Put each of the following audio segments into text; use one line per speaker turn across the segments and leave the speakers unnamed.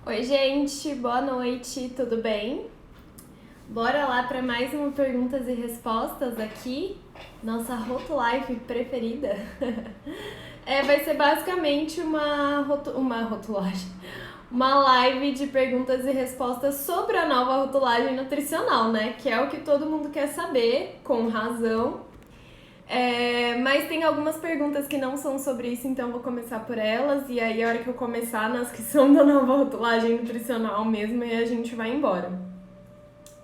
Oi, gente, boa noite, tudo bem? Bora lá para mais uma perguntas e respostas aqui, nossa Rotolife preferida. Vai ser basicamente uma rotulagem, uma live de perguntas e respostas sobre a nova rotulagem nutricional, né? Que é o que todo mundo quer saber, com razão. Mas tem algumas perguntas que não são sobre isso, então eu vou começar por elas. E aí, a hora que eu começar nas que são da nova rotulagem nutricional mesmo, e a gente vai embora.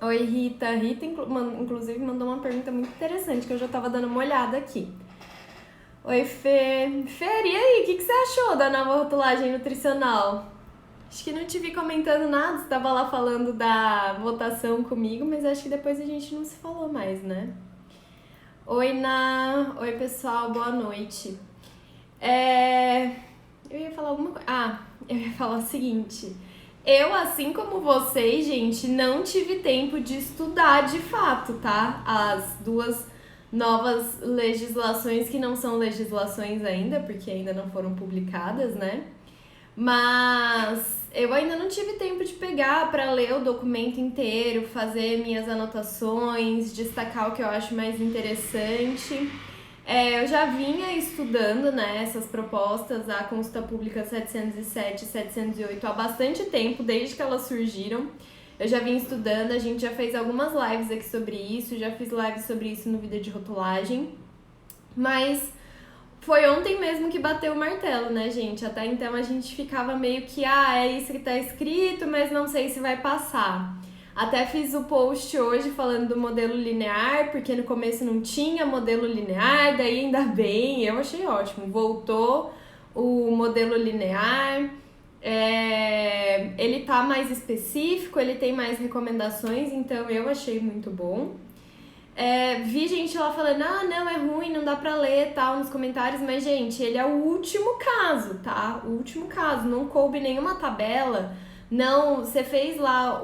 Oi, Rita. Rita, inclusive, mandou uma pergunta muito interessante que eu já tava dando uma olhada aqui. Oi, Fê. Fê, e aí, o que você achou da nova rotulagem nutricional? Acho que não te vi comentando nada, você tava lá falando da votação comigo, mas acho que depois a gente não se falou mais, né? Oi, pessoal, boa noite. Eu ia falar alguma coisa. Eu ia falar o seguinte. Eu, assim como vocês, gente, não tive tempo de estudar de fato, tá? As duas novas legislações que não são legislações ainda, porque ainda não foram publicadas, né? Mas eu ainda não tive tempo de pegar para ler o documento inteiro, fazer minhas anotações, destacar o que eu acho mais interessante. Eu já vinha estudando, né, essas propostas, a Consulta Pública 707 e 708 há bastante tempo, desde que elas surgiram. Eu já vim estudando, a gente já fez algumas lives aqui sobre isso, já fiz lives sobre isso no Vida de Rotulagem. Mas foi ontem mesmo que bateu o martelo, né, gente? Até então a gente ficava meio que, é isso que tá escrito, mas não sei se vai passar. Até fiz o post hoje falando do modelo linear, porque no começo não tinha modelo linear, daí ainda bem, eu achei ótimo. Voltou o modelo linear, ele tá mais específico, ele tem mais recomendações, então eu achei muito bom. Vi gente lá falando, não, é ruim, não dá pra ler tal nos comentários, mas gente, ele é o último caso, tá? O último caso, não coube nenhuma tabela, não, você fez lá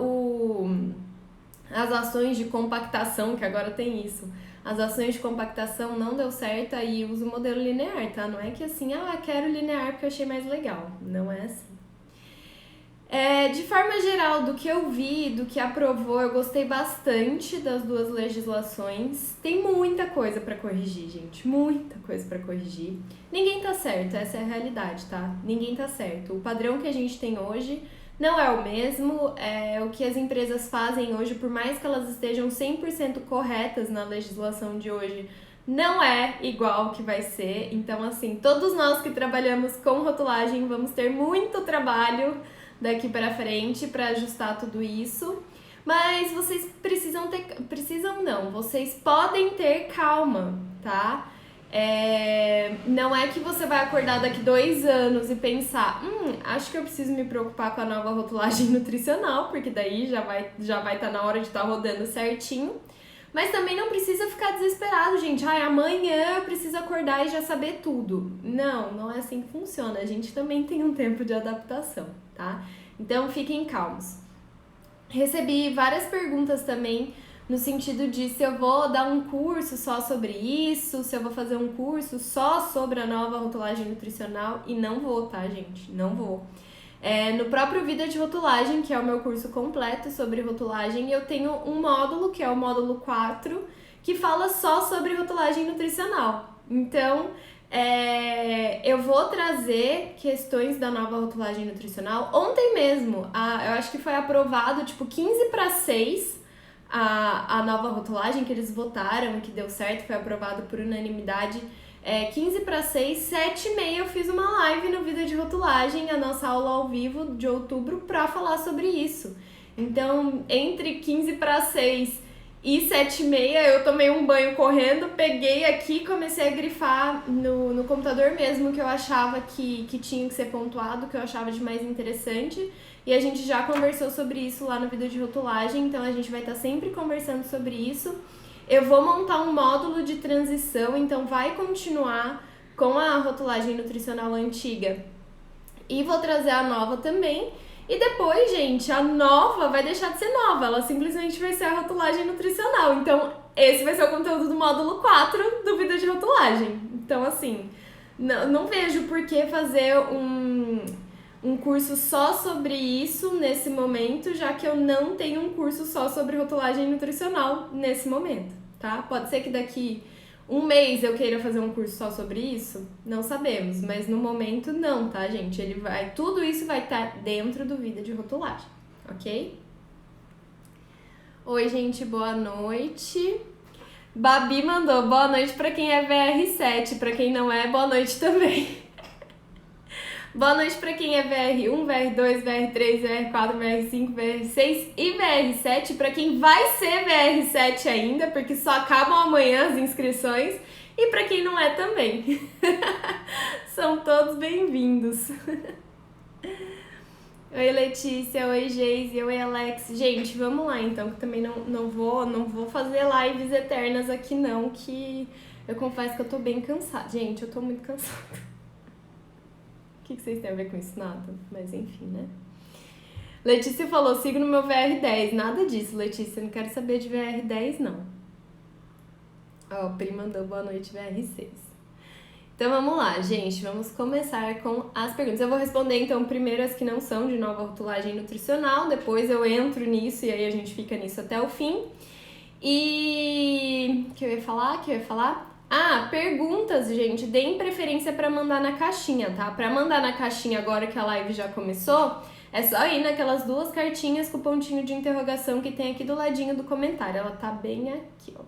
as ações de compactação, que agora tem isso, as ações de compactação não deu certo, aí usa o modelo linear, tá? Não é que assim, quero linear porque eu achei mais legal, não é assim. De forma geral, do que eu vi, do que aprovou, eu gostei bastante das duas legislações. Tem muita coisa pra corrigir, gente, muita coisa pra corrigir. Ninguém tá certo, essa é a realidade, tá? Ninguém tá certo. O padrão que a gente tem hoje não é o mesmo, o que as empresas fazem hoje, por mais que elas estejam 100% corretas na legislação de hoje, não é igual que vai ser. Então, assim, todos nós que trabalhamos com rotulagem vamos ter muito trabalho daqui para frente para ajustar tudo isso. Mas vocês vocês podem ter calma, tá? Não é que você vai acordar daqui 2 anos e pensar, acho que eu preciso me preocupar com a nova rotulagem nutricional, porque daí já vai estar na hora de estar rodando certinho. Mas também não precisa ficar desesperado, gente. Amanhã eu preciso acordar e já saber tudo. Não é assim que funciona. A gente também tem um tempo de adaptação, tá? Então fiquem calmos. Recebi várias perguntas também no sentido de se eu vou dar um curso só sobre isso, se eu vou fazer um curso só sobre a nova rotulagem nutricional, e não vou, tá, gente? Não vou. No próprio Vida de Rotulagem, que é o meu curso completo sobre rotulagem, eu tenho um módulo, que é o módulo 4, que fala só sobre rotulagem nutricional. Então, eu vou trazer questões da nova rotulagem nutricional. Ontem mesmo, eu acho que foi aprovado, 15-6, a nova rotulagem que eles votaram, que deu certo, foi aprovado por unanimidade. 15-6, 7h30 eu fiz uma live no Vida de Rotulagem, a nossa aula ao vivo de outubro, pra falar sobre isso. Então, entre 15-6 e 7h30 eu tomei um banho correndo, peguei aqui, comecei a grifar no computador mesmo que eu achava que tinha que ser pontuado, que eu achava de mais interessante. E a gente já conversou sobre isso lá no Vida de Rotulagem, então a gente vai estar sempre conversando sobre isso. Eu vou montar um módulo de transição, então vai continuar com a rotulagem nutricional antiga e vou trazer a nova também. E depois, gente, a nova vai deixar de ser nova, ela simplesmente vai ser a rotulagem nutricional. Então, esse vai ser o conteúdo do módulo 4 do Vida de Rotulagem. Então, assim, não vejo por que fazer um curso só sobre isso nesse momento, já que eu não tenho um curso só sobre rotulagem nutricional nesse momento, tá? Pode ser que daqui um mês eu queira fazer um curso só sobre isso? Não sabemos, mas no momento não, tá, gente? Tudo isso vai estar dentro do Vida de Rotulagem, ok? Oi, gente, boa noite. Babi mandou boa noite pra quem é VR7, pra quem não é, boa noite também. Boa noite pra quem é VR1, VR2, VR3, VR4, VR5, VR6 e VR7, pra quem vai ser VR7 ainda, porque só acabam amanhã as inscrições, e pra quem não é também. São todos bem-vindos. Oi, Letícia, oi, Geise, oi, Alex. Gente, vamos lá então, que também não vou fazer lives eternas aqui não, que eu confesso que eu tô bem cansada. Gente, eu tô muito cansada. O que vocês têm a ver com isso? Nada, mas enfim, né? Letícia falou, sigo no meu VR10. Nada disso, Letícia, não quero saber de VR10, não. Ó, o Pri mandou boa noite, VR6. Então vamos lá, gente, vamos começar com as perguntas. Eu vou responder então primeiro as que não são de nova rotulagem nutricional, depois eu entro nisso e aí a gente fica nisso até o fim. E que eu ia falar? Ah, perguntas, gente, deem preferência para mandar na caixinha, tá? Para mandar na caixinha agora que a live já começou, é só ir naquelas duas cartinhas com o pontinho de interrogação que tem aqui do ladinho do comentário. Ela tá bem aqui, ó.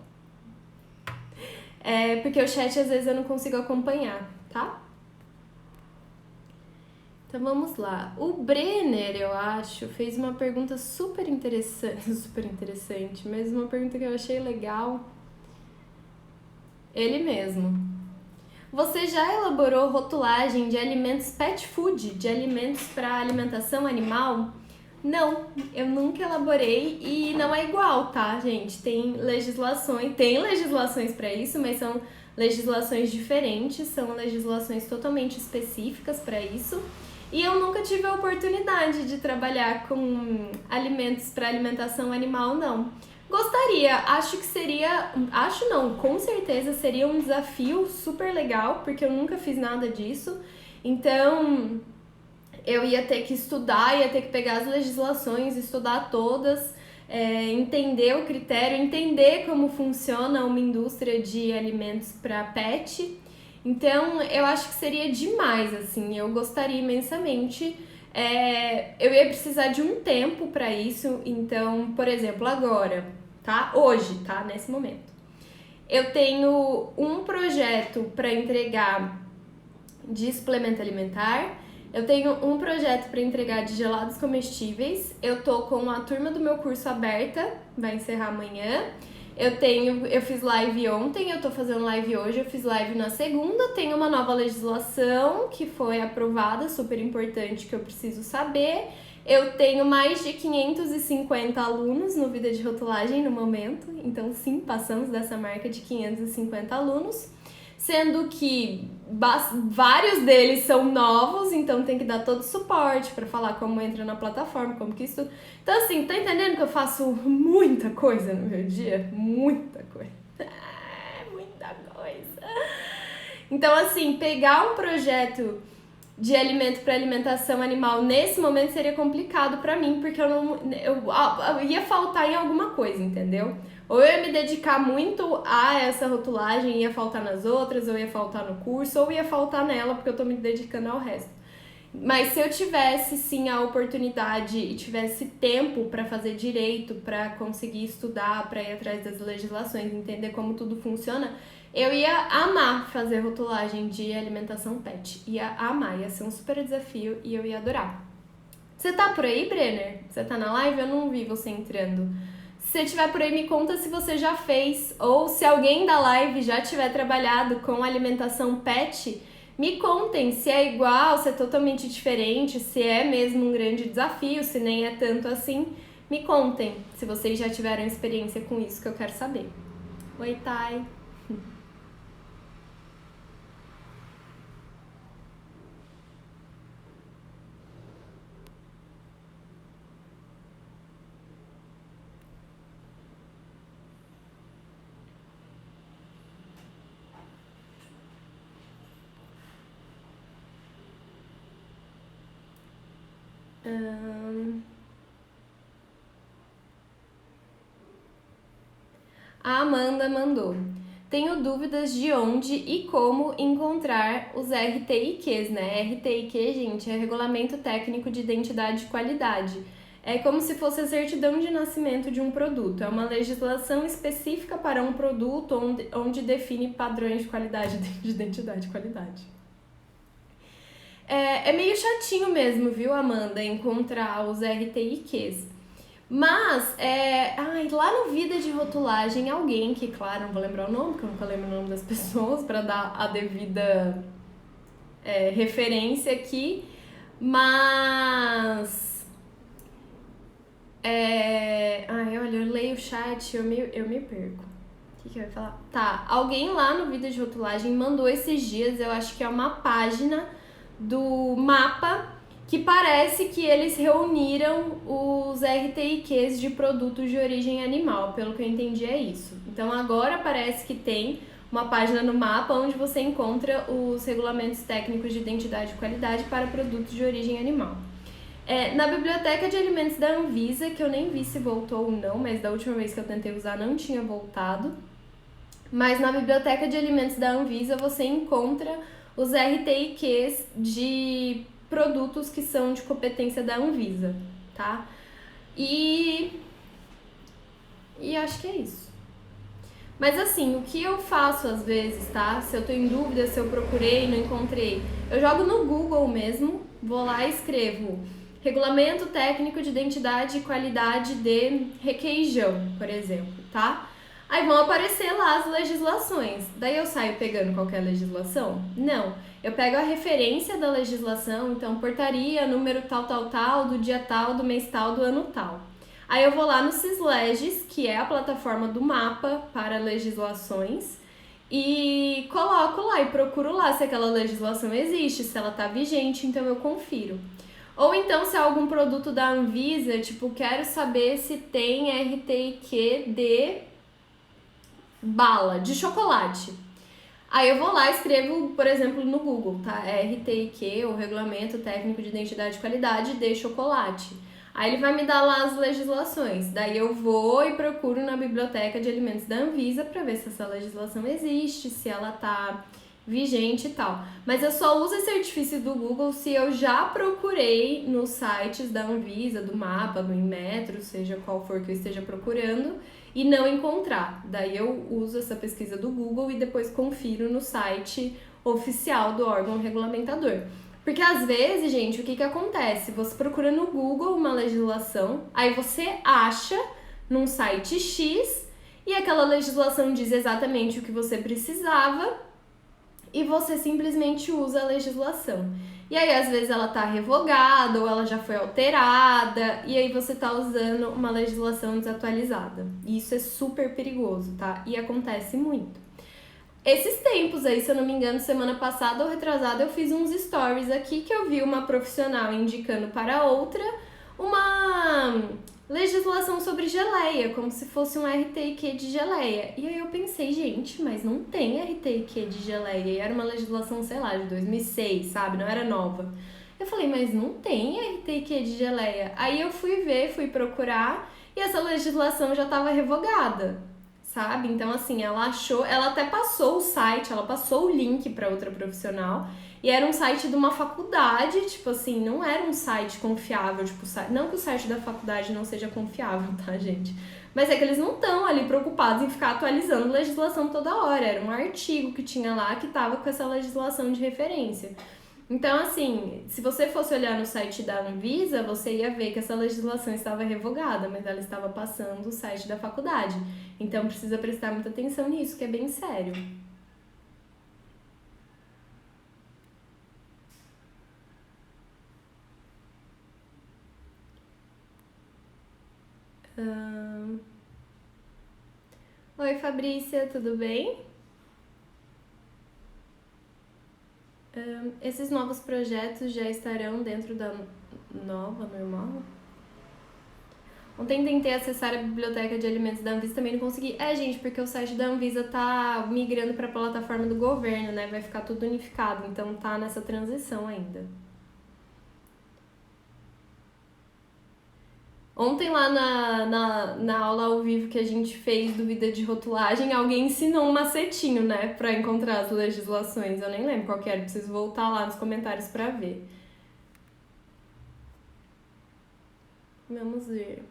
É porque o chat às vezes eu não consigo acompanhar, tá? Então vamos lá. O Brenner, eu acho, fez uma pergunta super interessante, mas uma pergunta que eu achei legal. Ele mesmo. Você já elaborou rotulagem de alimentos pet food, de alimentos para alimentação animal? Não, eu nunca elaborei e não é igual, tá, gente? Tem legislações para isso, mas são legislações diferentes, são legislações totalmente específicas para isso. E eu nunca tive a oportunidade de trabalhar com alimentos para alimentação animal, não. Gostaria, com certeza seria um desafio super legal, porque eu nunca fiz nada disso. Então, eu ia ter que estudar, ia ter que pegar as legislações, estudar todas, entender o critério, entender como funciona uma indústria de alimentos para pet. Então, eu acho que seria demais, assim, eu gostaria imensamente. Eu ia precisar de um tempo para isso, então, por exemplo, agora, tá? Hoje, tá? Nesse momento. Eu tenho um projeto para entregar de suplemento alimentar. Eu tenho um projeto para entregar de gelados comestíveis. Eu tô com a turma do meu curso aberta, vai encerrar amanhã. Eu fiz live ontem, eu tô fazendo live hoje, eu fiz live na segunda. Tem uma nova legislação que foi aprovada, super importante, que eu preciso saber. Eu tenho mais de 550 alunos no Vida de Rotulagem no momento. Então, sim, passamos dessa marca de 550 alunos. Sendo que vários deles são novos, então tem que dar todo o suporte para falar como entra na plataforma, como que isso... Então assim, tá entendendo que eu faço muita coisa no meu dia? Muita coisa. Muita coisa. Então assim, pegar um projeto de alimento para alimentação animal nesse momento seria complicado para mim, porque eu ia faltar em alguma coisa, entendeu? Ou eu ia me dedicar muito a essa rotulagem e ia faltar nas outras, ou ia faltar no curso, ou ia faltar nela, porque eu tô me dedicando ao resto. Mas se eu tivesse, sim, a oportunidade e tivesse tempo para fazer direito, para conseguir estudar, para ir atrás das legislações, entender como tudo funciona, eu ia amar fazer rotulagem de alimentação pet. Ia amar, ia ser um super desafio e eu ia adorar. Você tá por aí, Brenner? Você tá na live? Eu não vi você entrando. Se você estiver por aí, me conta se você já fez, ou se alguém da live já tiver trabalhado com alimentação pet, me contem se é igual, se é totalmente diferente, se é mesmo um grande desafio, se nem é tanto assim. Me contem se vocês já tiveram experiência com isso, que eu quero saber. Oi, Thay. Ahn, A Amanda mandou. Tenho dúvidas de onde e como encontrar os RTIQs, né? RTIQ, gente, é Regulamento Técnico de Identidade e Qualidade. É como se fosse a certidão de nascimento de um produto. É uma legislação específica para um produto onde define padrões de qualidade de identidade e qualidade. É meio chatinho mesmo, viu, Amanda, encontrar os RTIQs. Mas, lá no Vida de Rotulagem, alguém que, claro, não vou lembrar o nome, porque eu nunca lembro o nome das pessoas, para dar a devida referência aqui, mas... olha, eu leio o chat, eu me perco. O que eu ia falar? Tá, alguém lá no Vida de Rotulagem mandou esses dias, eu acho que é uma página do mapa que parece que eles reuniram os RTIQs de produtos de origem animal, pelo que eu entendi é isso. Então agora parece que tem uma página no mapa onde você encontra os regulamentos técnicos de identidade e qualidade para produtos de origem animal. Na biblioteca de alimentos da Anvisa, que eu nem vi se voltou ou não, mas da última vez que eu tentei usar não tinha voltado. Mas na biblioteca de alimentos da Anvisa você encontra os RTIQs de produtos que são de competência da Anvisa, tá? E acho que é isso. Mas assim, o que eu faço às vezes, tá? Se eu tô em dúvida, se eu procurei e não encontrei, eu jogo no Google mesmo, vou lá e escrevo Regulamento Técnico de Identidade e Qualidade de Requeijão, por exemplo, tá? Aí vão aparecer lá as legislações. Daí eu saio pegando qualquer legislação? Não. Eu pego a referência da legislação, então portaria, número tal, do dia tal, do mês tal, do ano tal. Aí eu vou lá no Sysleges, que é a plataforma do mapa para legislações, e coloco lá e procuro lá se aquela legislação existe, se ela tá vigente, então eu confiro. Ou então, se é algum produto da Anvisa, tipo, quero saber se tem RTIQ de bala, de chocolate. Aí eu vou lá e escrevo, por exemplo, no Google, tá? RTIQ, o Regulamento Técnico de Identidade e Qualidade de Chocolate. Aí ele vai me dar lá as legislações. Daí eu vou e procuro na biblioteca de alimentos da Anvisa para ver se essa legislação existe, se ela tá vigente e tal. Mas eu só uso esse artifício do Google se eu já procurei nos sites da Anvisa, do mapa, do Inmetro, seja qual for que eu esteja procurando, e não encontrar. Daí eu uso essa pesquisa do Google e depois confiro no site oficial do órgão regulamentador. Porque às vezes, gente, o que acontece? Você procura no Google uma legislação, aí você acha num site X e aquela legislação diz exatamente o que você precisava e você simplesmente usa a legislação. E aí, às vezes, ela tá revogada ou ela já foi alterada, e aí você tá usando uma legislação desatualizada. E isso é super perigoso, tá? E acontece muito. Esses tempos aí, se eu não me engano, semana passada ou retrasada, eu fiz uns stories aqui que eu vi uma profissional indicando para outra uma legislação sobre geleia, como se fosse um RTIQ de geleia. E aí eu pensei, gente, mas não tem RTIQ de geleia. E era uma legislação, sei lá, de 2006, sabe? Não era nova. Eu falei, mas não tem RTIQ de geleia. Aí eu fui ver, fui procurar e essa legislação já estava revogada, sabe? Então, assim, ela achou, ela até passou o site, ela passou o link para outra profissional. E era um site de uma faculdade, tipo assim, não era um site confiável, tipo, não que o site da faculdade não seja confiável, tá, gente? Mas é que eles não estão ali preocupados em ficar atualizando legislação toda hora. Era um artigo que tinha lá que tava com essa legislação de referência. Então, assim, se você fosse olhar no site da Anvisa, você ia ver que essa legislação estava revogada, mas ela estava passando o site da faculdade. Então, precisa prestar muita atenção nisso, que é bem sério. Oi, Fabrícia, tudo bem? Esses novos projetos já estarão dentro da nova normal? Ontem tentei acessar a biblioteca de alimentos da Anvisa, também não consegui. Gente, porque o site da Anvisa tá migrando para a plataforma do governo, né? Vai ficar tudo unificado, então tá nessa transição ainda. Ontem lá na aula ao vivo que a gente fez do Vida de Rotulagem, alguém ensinou um macetinho, né, pra encontrar as legislações. Eu nem lembro qual que era, preciso voltar lá nos comentários pra ver. Vamos ver.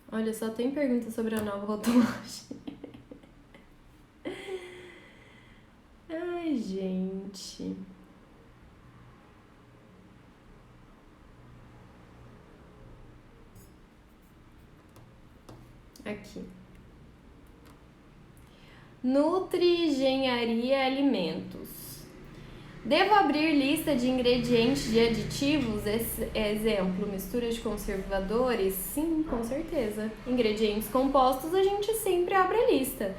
Olha, só tem pergunta sobre a nova rotulagem. Ai, gente. Aqui. Nutri-engenharia alimentos. Devo abrir lista de ingredientes de aditivos? Exemplo, mistura de conservadores? Sim, com certeza. Ingredientes compostos, a gente sempre abre a lista.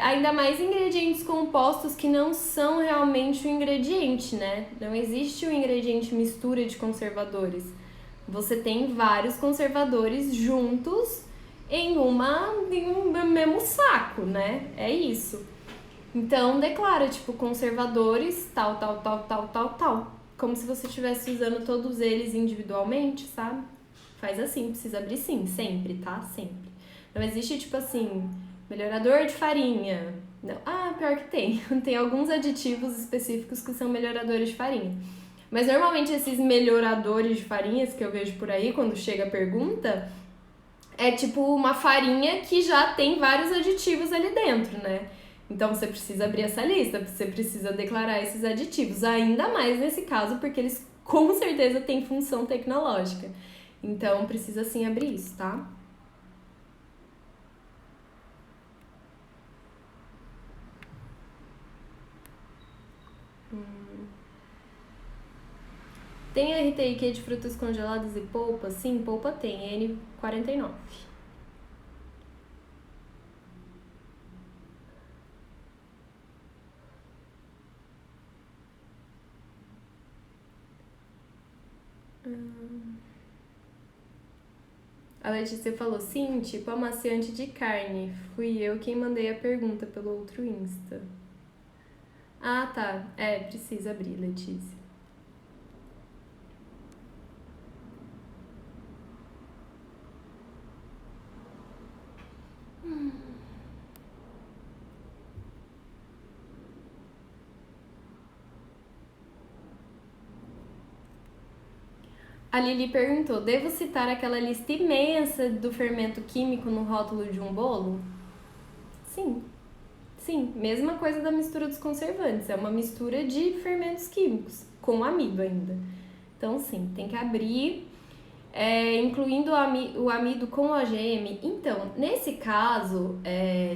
Ainda mais ingredientes compostos que não são realmente o ingrediente, né? Não existe o ingrediente mistura de conservadores. Você tem vários conservadores juntos em um mesmo saco, né? É isso. Então declara, tipo, conservadores, tal, tal, tal, tal, tal, tal. Como se você estivesse usando todos eles individualmente, sabe? Faz assim, precisa abrir sim, sempre, tá? Sempre. Não existe, tipo assim, melhorador de farinha. Não. Ah, pior que tem. Tem alguns aditivos específicos que são melhoradores de farinha. Mas normalmente esses melhoradores de farinhas que eu vejo por aí, quando chega a pergunta, é tipo uma farinha que já tem vários aditivos ali dentro, né? Então você precisa abrir essa lista, você precisa declarar esses aditivos, ainda mais nesse caso, porque eles com certeza têm função tecnológica. Então precisa sim abrir isso, tá? Tem RTIQ de frutas congeladas e polpa? Sim, polpa tem, N49. A Letícia falou, sim, tipo amaciante de carne. Fui eu quem mandei a pergunta pelo outro Insta. Ah, tá. Precisa abrir, Letícia. A Lili perguntou, devo citar aquela lista imensa do fermento químico no rótulo de um bolo? Sim. Sim, mesma coisa da mistura dos conservantes. É uma mistura de fermentos químicos, com amido ainda. Então, sim, tem que abrir, incluindo o amido com OGM. Então, nesse caso,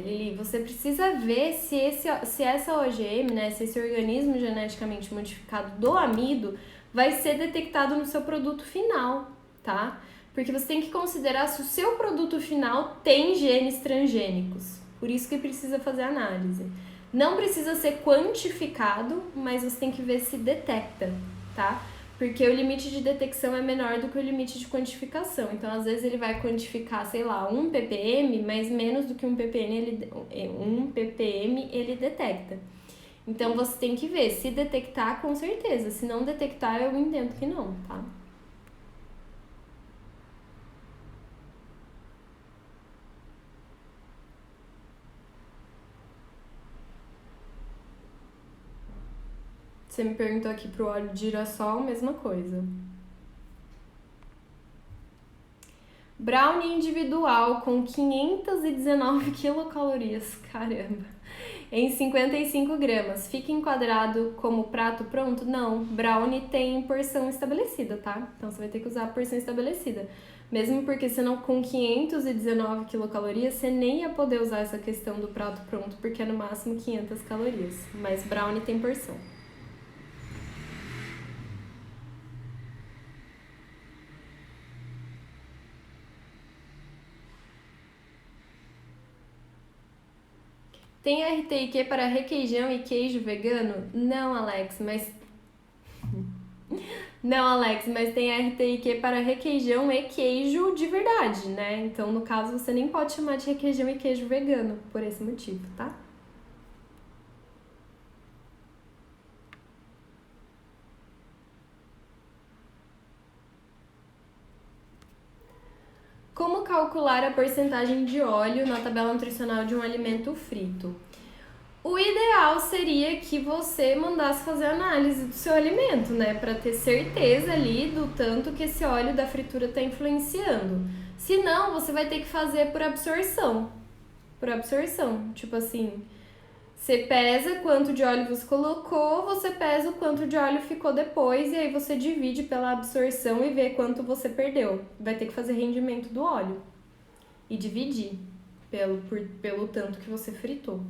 Lili, você precisa ver se essa OGM, né, se esse organismo geneticamente modificado do amido vai ser detectado no seu produto final, tá? Porque você tem que considerar se o seu produto final tem genes transgênicos. Por isso que precisa fazer análise. Não precisa ser quantificado, mas você tem que ver se detecta, tá? Porque o limite de detecção é menor do que o limite de quantificação. Então, às vezes, ele vai quantificar, sei lá, 1 ppm, mas menos do que 1 ppm ele detecta. Então, você tem que ver. Se detectar, com certeza. Se não detectar, eu entendo que não, tá? Você me perguntou aqui pro óleo de girassol, mesma coisa. Brownie individual com 519 quilocalorias, caramba, em 55 gramas. Fica enquadrado como prato pronto? Não, brownie tem porção estabelecida, tá? Então você vai ter que usar a porção estabelecida. Mesmo porque senão com 519 quilocalorias você nem ia poder usar essa questão do prato pronto, porque é no máximo 500 calorias. Mas brownie tem porção. Tem RTIQ para requeijão e queijo vegano? Não, Alex, mas Não, Alex, mas tem RTIQ para requeijão e queijo de verdade, né? Então, no caso, você nem pode chamar de requeijão e queijo vegano, por esse motivo, tá? Como calcular a porcentagem de óleo na tabela nutricional de um alimento frito? O ideal seria que você mandasse fazer análise do seu alimento, né? Para ter certeza ali do tanto que esse óleo da fritura está influenciando. Se não, você vai ter que fazer por absorção. Por absorção. Tipo assim, você pesa quanto de óleo você colocou, você pesa o quanto de óleo ficou depois, e aí você divide pela absorção e vê quanto você perdeu. Vai ter que fazer rendimento do óleo e dividir pelo tanto que você fritou.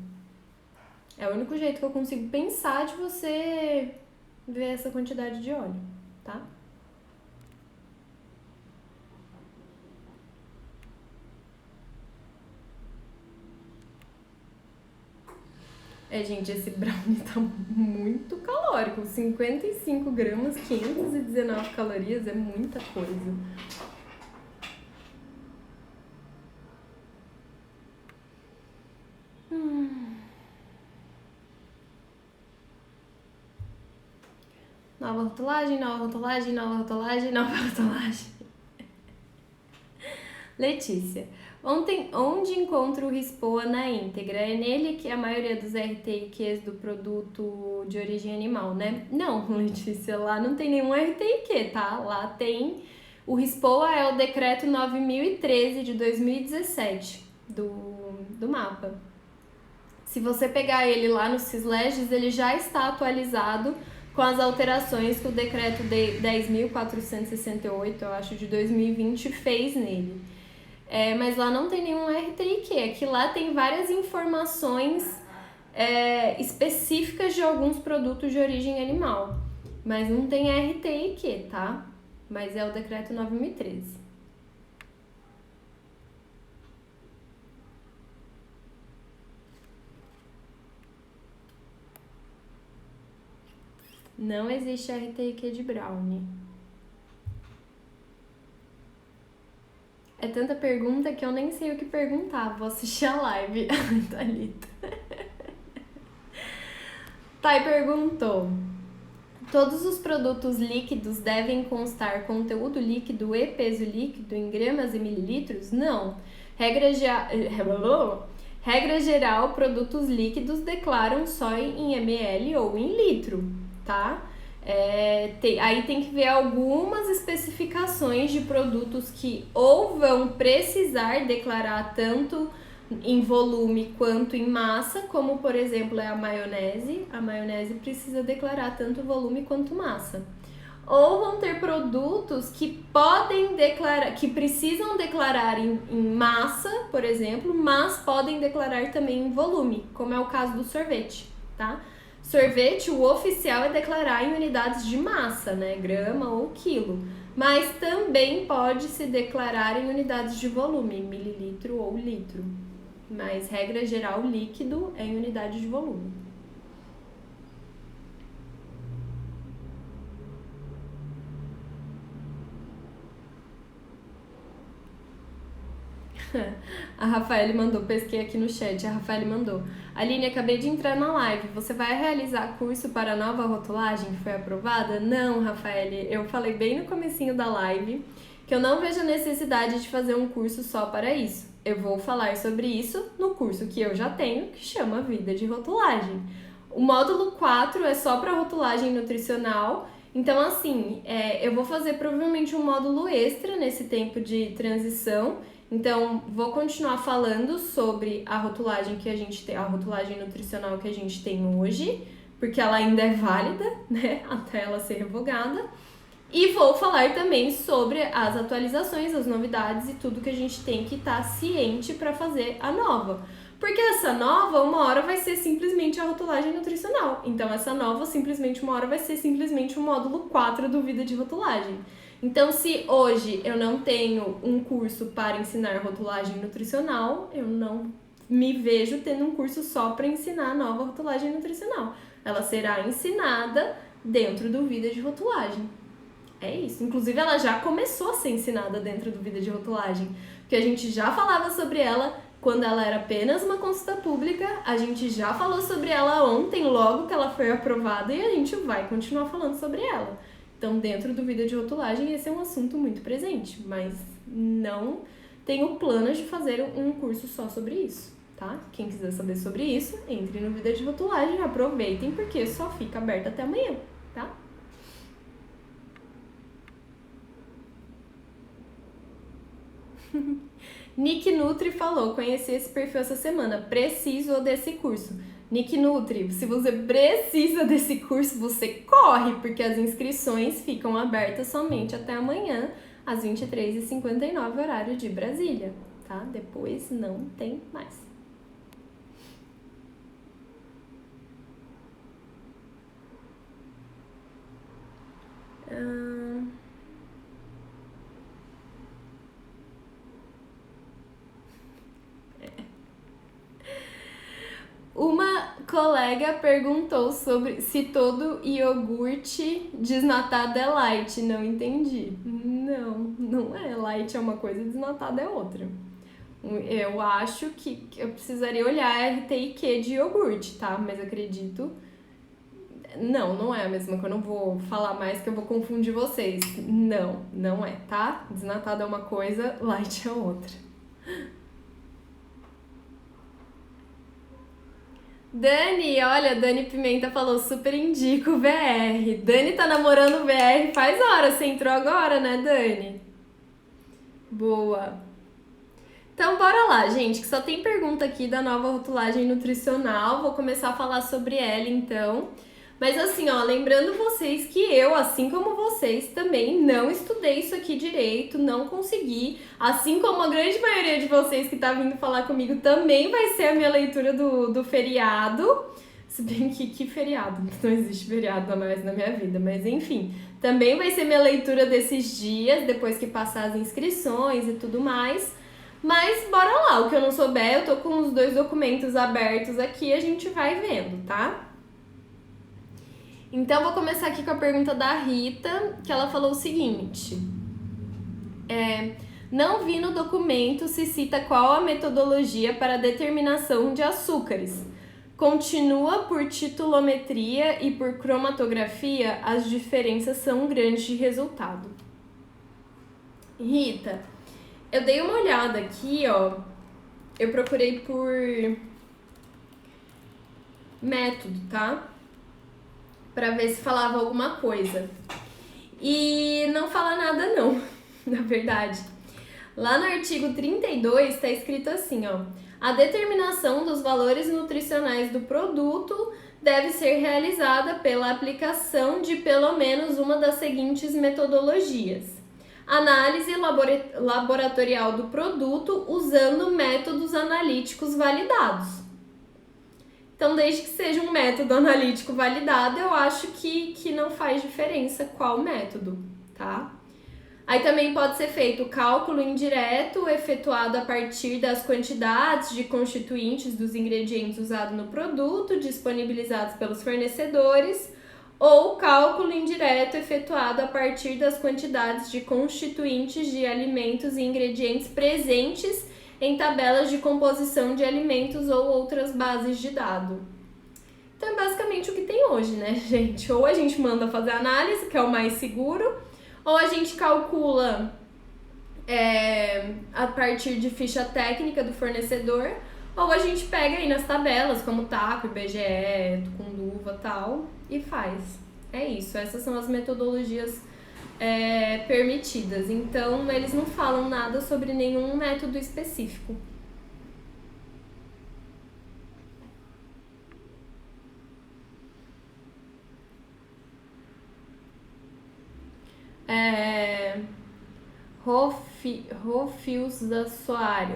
É o único jeito que eu consigo pensar de você ver essa quantidade de óleo, tá? Gente, esse brownie tá muito calórico. 55 gramas, 519 calorias, é muita coisa. Nova rotulagem, nova rotulagem, nova rotulagem, nova rotulagem. Letícia, onde encontro o RISPOA na íntegra? É nele que a maioria dos RTIQs do produto de origem animal, né? Não, Letícia, lá não tem nenhum RTIQ, tá? Lá tem... O RISPOA é o decreto 9013 de 2017 do mapa. Se você pegar ele lá no Cisleges, ele já está atualizado com as alterações que o decreto 10.468, eu acho, de 2020 fez nele. Mas lá não tem nenhum RTIQ, aqui lá tem várias informações específicas de alguns produtos de origem animal, mas não tem RTIQ, tá? Mas é o decreto 9013. Não existe RTIQ de brownie. É tanta pergunta que eu nem sei o que perguntar. Vou assistir a live. Thalita. Thay perguntou: todos os produtos líquidos devem constar conteúdo líquido e peso líquido em gramas e mililitros? Não. Regra geral, produtos líquidos declaram só em ml ou em litro, tá? Aí tem que ver algumas especificações de produtos que ou vão precisar declarar tanto em volume quanto em massa, como por exemplo é a maionese. A maionese precisa declarar tanto volume quanto massa. Ou vão ter produtos que podem declarar, que precisam declarar em massa, por exemplo, mas podem declarar também em volume, como é o caso do sorvete, tá? Sorvete, o oficial é declarar em unidades de massa, né? Grama ou quilo. Mas também pode se declarar em unidades de volume, mililitro ou litro. Mas, regra geral, líquido é em unidade de volume. A Rafaele mandou, pesquei aqui no chat, a Rafaele mandou: Aline, acabei de entrar na live, você vai realizar curso para a nova rotulagem que foi aprovada? Não, Rafaele, eu falei bem no comecinho da live que eu não vejo a necessidade de fazer um curso só para isso. Eu vou falar sobre isso no curso que eu já tenho, que chama Vida de Rotulagem. O módulo 4 é só para rotulagem nutricional. Então, assim, eu vou fazer provavelmente um módulo extra nesse tempo de transição. Então, vou continuar falando sobre a rotulagem que a gente tem, a rotulagem nutricional que a gente tem hoje, porque ela ainda é válida, né, até ela ser revogada. E vou falar também sobre as atualizações, as novidades e tudo que a gente tem que estar ciente para fazer a nova. Porque essa nova, uma hora vai ser simplesmente a rotulagem nutricional. Então, essa nova, simplesmente, uma hora vai ser simplesmente o módulo 4 do Vida de Rotulagem. Então, se hoje eu não tenho um curso para ensinar rotulagem nutricional, eu não me vejo tendo um curso só para ensinar a nova rotulagem nutricional. Ela será ensinada dentro do Vida de Rotulagem. É isso. Inclusive, ela já começou a ser ensinada dentro do Vida de Rotulagem, porque a gente já falava sobre ela quando ela era apenas uma consulta pública, a gente já falou sobre ela ontem, logo que ela foi aprovada, e a gente vai continuar falando sobre ela. Então, dentro do Vida de Rotulagem, esse é um assunto muito presente, mas não tenho planos de fazer um curso só sobre isso, tá? Quem quiser saber sobre isso, entre no Vida de Rotulagem, aproveitem, porque só fica aberto até amanhã, tá? Nick Nutri falou, conheci esse perfil essa semana, preciso desse curso. Nick Nutri, se você precisa desse curso, você corre, porque as inscrições ficam abertas somente até amanhã, às 23h59, horário de Brasília, tá? Depois não tem mais. Uma colega perguntou sobre se todo iogurte desnatado é light. Não entendi. Não é. Light é uma coisa, desnatado é outra. Eu acho que eu precisaria olhar a RTIQ de iogurte, tá? Mas acredito... Não é a mesma coisa. Eu não vou falar mais que eu vou confundir vocês. Não é, tá? Desnatado é uma coisa, light é outra. Dani, olha, Dani Pimenta falou, super indico o VR. Dani tá namorando o VR faz horas, você entrou agora, né, Dani? Boa. Então, bora lá, gente, que só tem pergunta aqui da nova rotulagem nutricional. Vou começar a falar sobre ela, então. Mas assim, ó, lembrando vocês que eu, assim como vocês, também não estudei isso aqui direito, não consegui. Assim como a grande maioria de vocês que tá vindo falar comigo também vai ser a minha leitura do feriado. Se bem que feriado, não existe feriado mais na minha vida, mas enfim. Também vai ser minha leitura desses dias, depois que passar as inscrições e tudo mais. Mas bora lá, o que eu não souber, eu tô com os 2 documentos abertos aqui, a gente vai vendo, tá? Então, vou começar aqui com a pergunta da Rita, que ela falou o seguinte. Não vi no documento se cita qual a metodologia para a determinação de açúcares. Continua por titulometria e por cromatografia, as diferenças são grandes de resultado. Rita, eu dei uma olhada aqui, ó. Eu procurei por método, tá? Pra ver se falava alguma coisa. E não fala nada não, na verdade. Lá no artigo 32 está escrito assim, ó. A determinação dos valores nutricionais do produto deve ser realizada pela aplicação de pelo menos uma das seguintes metodologias. Análise laboratorial do produto usando métodos analíticos validados. Então, desde que seja um método analítico validado, eu acho que não faz diferença qual método, tá? Aí também pode ser feito o cálculo indireto, efetuado a partir das quantidades de constituintes dos ingredientes usados no produto, disponibilizados pelos fornecedores, ou cálculo indireto efetuado a partir das quantidades de constituintes de alimentos e ingredientes presentes em tabelas de composição de alimentos ou outras bases de dados. Então é basicamente o que tem hoje, né, gente? Ou a gente manda fazer análise, que é o mais seguro, ou a gente calcula a partir de ficha técnica do fornecedor, ou a gente pega aí nas tabelas, como TACO, IBGE, Tucunduva e tal, e faz. É isso, essas são as metodologias permitidas. Então, eles não falam nada sobre nenhum método específico.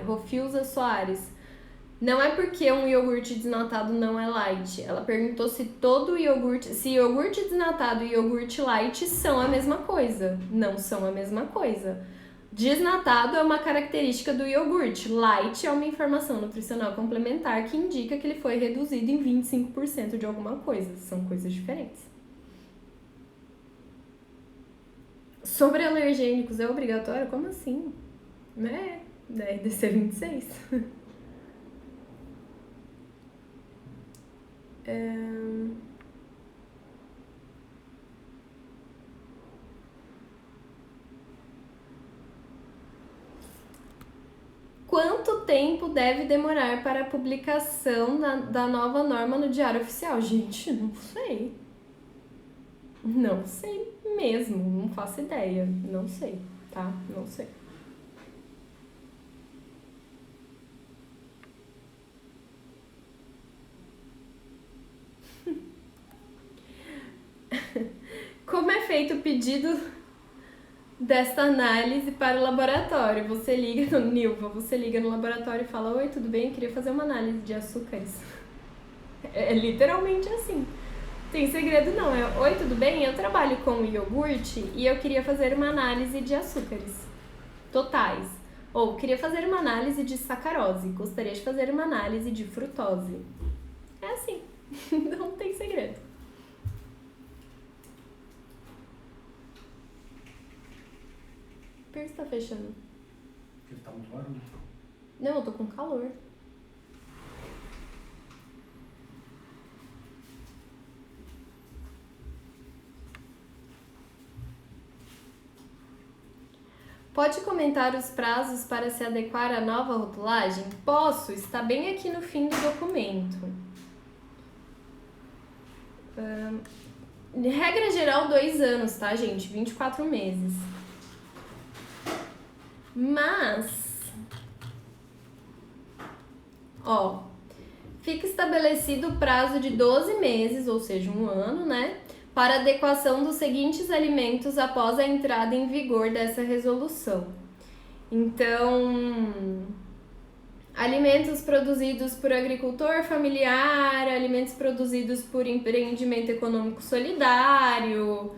Rofilza Soares. Não é porque um iogurte desnatado não é light. Ela perguntou se iogurte desnatado e iogurte light são a mesma coisa. Não são a mesma coisa. Desnatado é uma característica do iogurte. Light é uma informação nutricional complementar que indica que ele foi reduzido em 25% de alguma coisa. São coisas diferentes. Sobre alergênicos é obrigatório? Como assim? Né? DC 26. Quanto tempo deve demorar para a publicação da nova norma no Diário Oficial? Gente, não sei. Não sei mesmo, não faço ideia. Não sei, tá? Não sei. Como é feito o pedido desta análise para o laboratório? Você liga no Nilva, você liga no laboratório e fala: oi, tudo bem? Queria fazer uma análise de açúcares. É literalmente assim. Tem segredo não. Oi, tudo bem? Eu trabalho com iogurte e eu queria fazer uma análise de açúcares totais. Ou queria fazer uma análise de sacarose. Gostaria de fazer uma análise de frutose. É assim. Não tem segredo. Por que você tá fechando?
Porque tá muito barulho.
Não, eu tô com calor. Pode comentar os prazos para se adequar à nova rotulagem? Posso, está bem aqui no fim do documento. Regra geral, 2 anos, tá, gente? 24 meses. Mas, fica estabelecido o prazo de 12 meses, ou seja, 1 ano, né? Para adequação dos seguintes alimentos após a entrada em vigor dessa resolução. Então, alimentos produzidos por agricultor familiar, alimentos produzidos por empreendimento econômico solidário,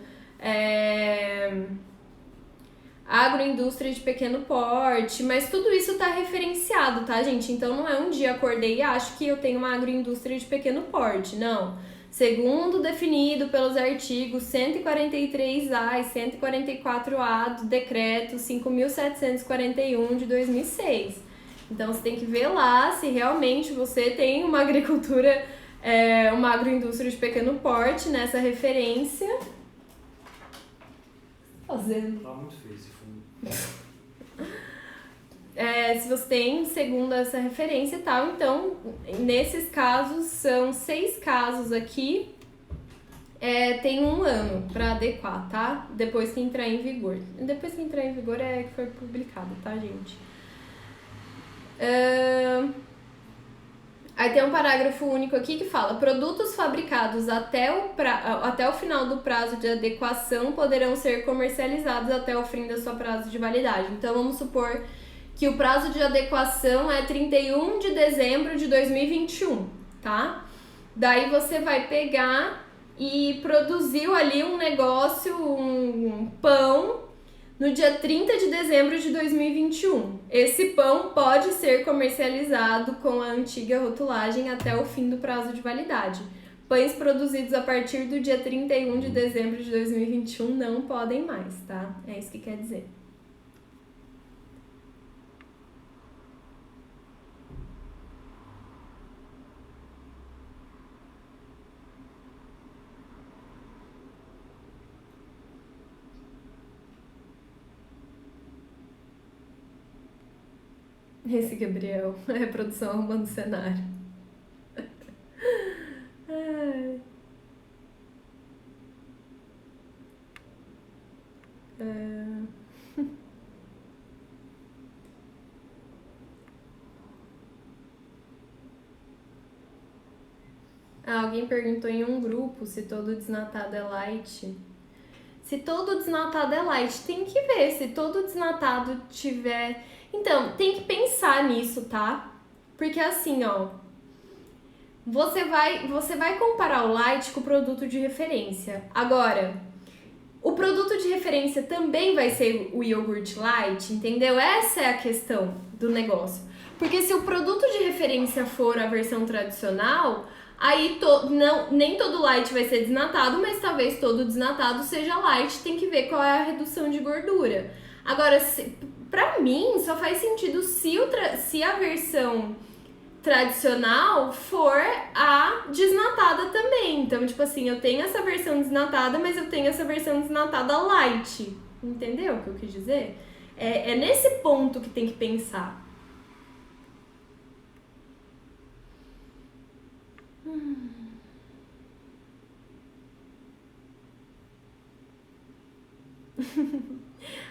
agroindústria de pequeno porte, mas tudo isso está referenciado, tá, gente? Então não é um dia acordei e acho que eu tenho uma agroindústria de pequeno porte, não. Segundo definido pelos artigos 143A e 144A do decreto 5.741 de 2006. Então você tem que ver lá se realmente você tem uma agricultura, uma agroindústria de pequeno porte nessa referência. Fazendo.
Tá muito feio esse fundo.
Se você tem, segundo essa referência e tal, então, nesses casos, são 6 casos aqui, tem 1 ano para adequar, tá? Depois que entrar em vigor. Depois que entrar em vigor é que foi publicado, tá, gente? Aí tem um parágrafo único aqui que fala: produtos fabricados até o final do prazo de adequação poderão ser comercializados até o fim da sua prazo de validade. Então, vamos supor que o prazo de adequação é 31 de dezembro de 2021, tá? Daí você vai pegar e produziu ali um negócio, um pão, no dia 30 de dezembro de 2021. Esse pão pode ser comercializado com a antiga rotulagem até o fim do prazo de validade. Pães produzidos a partir do dia 31 de dezembro de 2021 não podem mais, tá? É isso que quer dizer. Esse Gabriel, é a produção arrumando cenário. Ai. Alguém perguntou em um grupo se todo desnatado é light. Se todo desnatado é light, tem que ver. Se todo desnatado tiver... Então, tem que pensar nisso, tá? Porque assim, você vai comparar o light com o produto de referência. Agora, o produto de referência também vai ser o iogurte light, entendeu? Essa é a questão do negócio. Porque se o produto de referência for a versão tradicional, Aí não, nem todo light vai ser desnatado, mas talvez todo desnatado seja light, tem que ver qual é a redução de gordura. Agora, pra mim, só faz sentido se a versão tradicional for a desnatada também. Então, tipo assim, eu tenho essa versão desnatada, mas eu tenho essa versão desnatada light. Entendeu o que eu quis dizer? É nesse ponto que tem que pensar.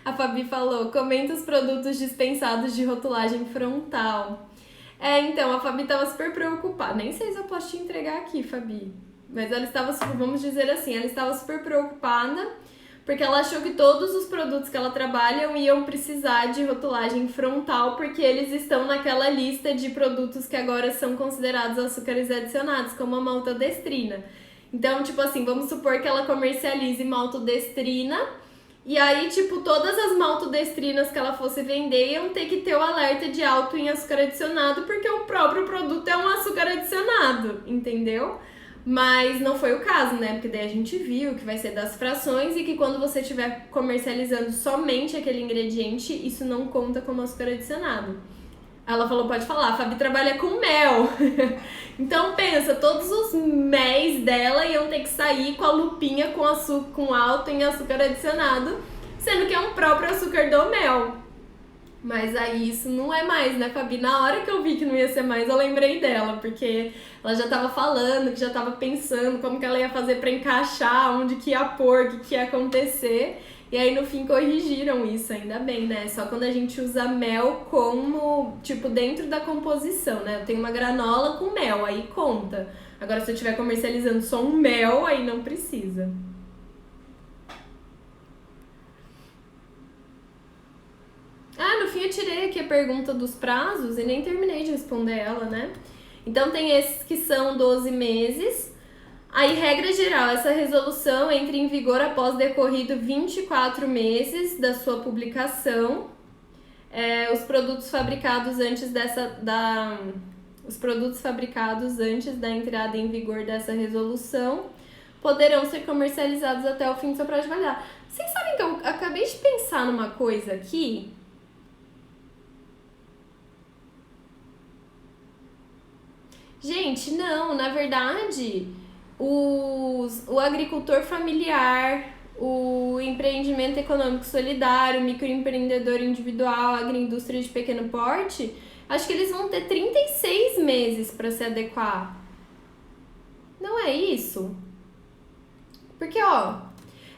A Fabi falou, comenta os produtos dispensados de rotulagem frontal. Então, a Fabi tava super preocupada. Nem sei se eu posso te entregar aqui, Fabi. Mas ela estava, vamos dizer assim, ela estava super preocupada porque ela achou que todos os produtos que ela trabalha iam precisar de rotulagem frontal porque eles estão naquela lista de produtos que agora são considerados açúcares adicionados, como a maltodestrina. Então, tipo assim, vamos supor que ela comercialize maltodestrina e aí, tipo, todas as maltodestrinas que ela fosse vender iam ter que ter o alerta de alto em açúcar adicionado, porque o próprio produto é um açúcar adicionado, entendeu? Mas não foi o caso, né? Porque daí a gente viu que vai ser das frações e que quando você estiver comercializando somente aquele ingrediente, isso não conta como açúcar adicionado. Ela falou, pode falar, a Fabi trabalha com mel. Então pensa, todos os méis dela iam ter que sair com a lupinha com açúcar, com alto em açúcar adicionado, sendo que é um próprio açúcar do mel. Mas aí isso não é mais, né, Fabi? Na hora que eu vi que não ia ser mais, eu lembrei dela, porque ela já tava falando, que já tava pensando como que ela ia fazer pra encaixar, onde que ia pôr, o que ia acontecer. E aí no fim corrigiram isso, ainda bem, né? Só quando a gente usa mel como, tipo, dentro da composição, né? Eu tenho uma granola com mel, aí conta. Agora se eu estiver comercializando só um mel, aí não precisa. No fim eu tirei aqui a pergunta dos prazos e nem terminei de responder ela, né? Então tem esses que são 12 meses. Aí, regra geral, essa resolução entra em vigor após decorrido 24 meses da sua publicação. Os produtos fabricados antes os produtos fabricados antes da entrada em vigor dessa resolução poderão ser comercializados até o fim do seu prazo de validade. Vocês sabem que eu acabei de pensar numa coisa aqui? Gente, não, na verdade, o agricultor familiar, o empreendimento econômico solidário, o microempreendedor individual, a agroindústria de pequeno porte, acho que eles vão ter 36 meses para se adequar. Não é isso? Porque,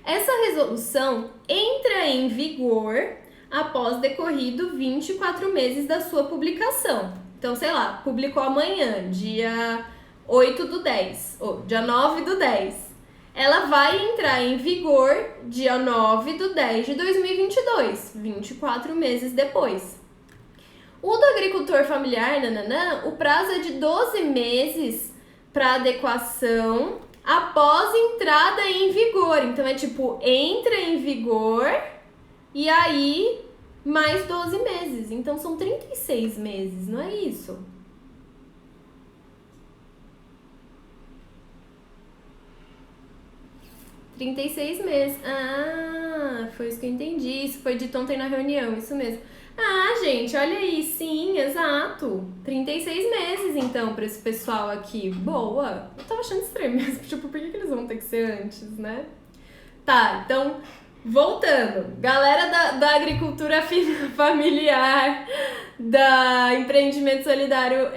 essa resolução entra em vigor após decorrido 24 meses da sua publicação. Então, sei lá, publicou amanhã, dia 8/10, ou dia 9/10. Ela vai entrar em vigor dia 9/10 de 2022, 24 meses depois. O do agricultor familiar, o prazo é de 12 meses para adequação após entrada em vigor. Então, é tipo, entra em vigor e aí mais 12 meses. Então, são 36 meses, não é isso? $36 meses. Foi isso que eu entendi. Isso foi dito ontem na reunião, isso mesmo. Gente, olha aí, sim, exato. 36 meses, então, pra esse pessoal aqui. Boa. Eu tava achando estranho mesmo. Tipo, por que eles vão ter que ser antes, né? Tá, então, voltando. Galera da agricultura familiar, da empreendimento solidário,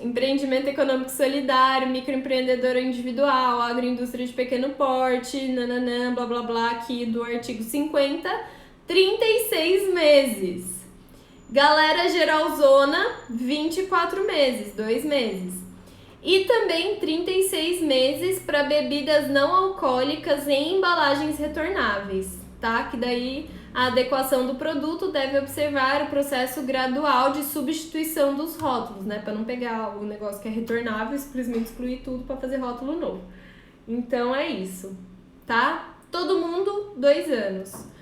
empreendimento econômico solidário, microempreendedor individual, agroindústria de pequeno porte, blá blá blá, aqui do artigo 50, 36 meses. Galera geralzona, 24 meses, 2 meses. E também 36 meses para bebidas não alcoólicas em embalagens retornáveis, tá? Que daí a adequação do produto deve observar o processo gradual de substituição dos rótulos, né? Para não pegar o negócio que é retornável e simplesmente excluir tudo para fazer rótulo novo. Então é isso, tá? Todo mundo, 2 anos.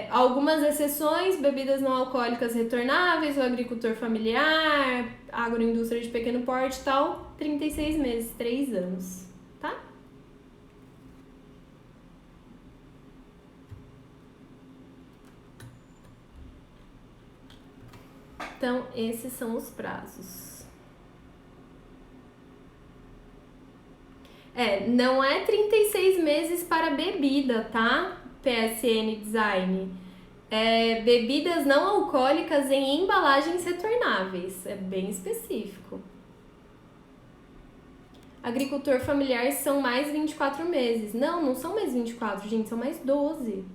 Algumas exceções, bebidas não alcoólicas retornáveis, o agricultor familiar, agroindústria de pequeno porte e tal, 36 meses, 3 anos, tá? Então, esses são os prazos. Não é 36 meses para bebida, tá? PSN Design. Bebidas não alcoólicas em embalagens retornáveis. É bem específico. Agricultor familiar são mais 24 meses. Não são mais 24, gente, são mais 12.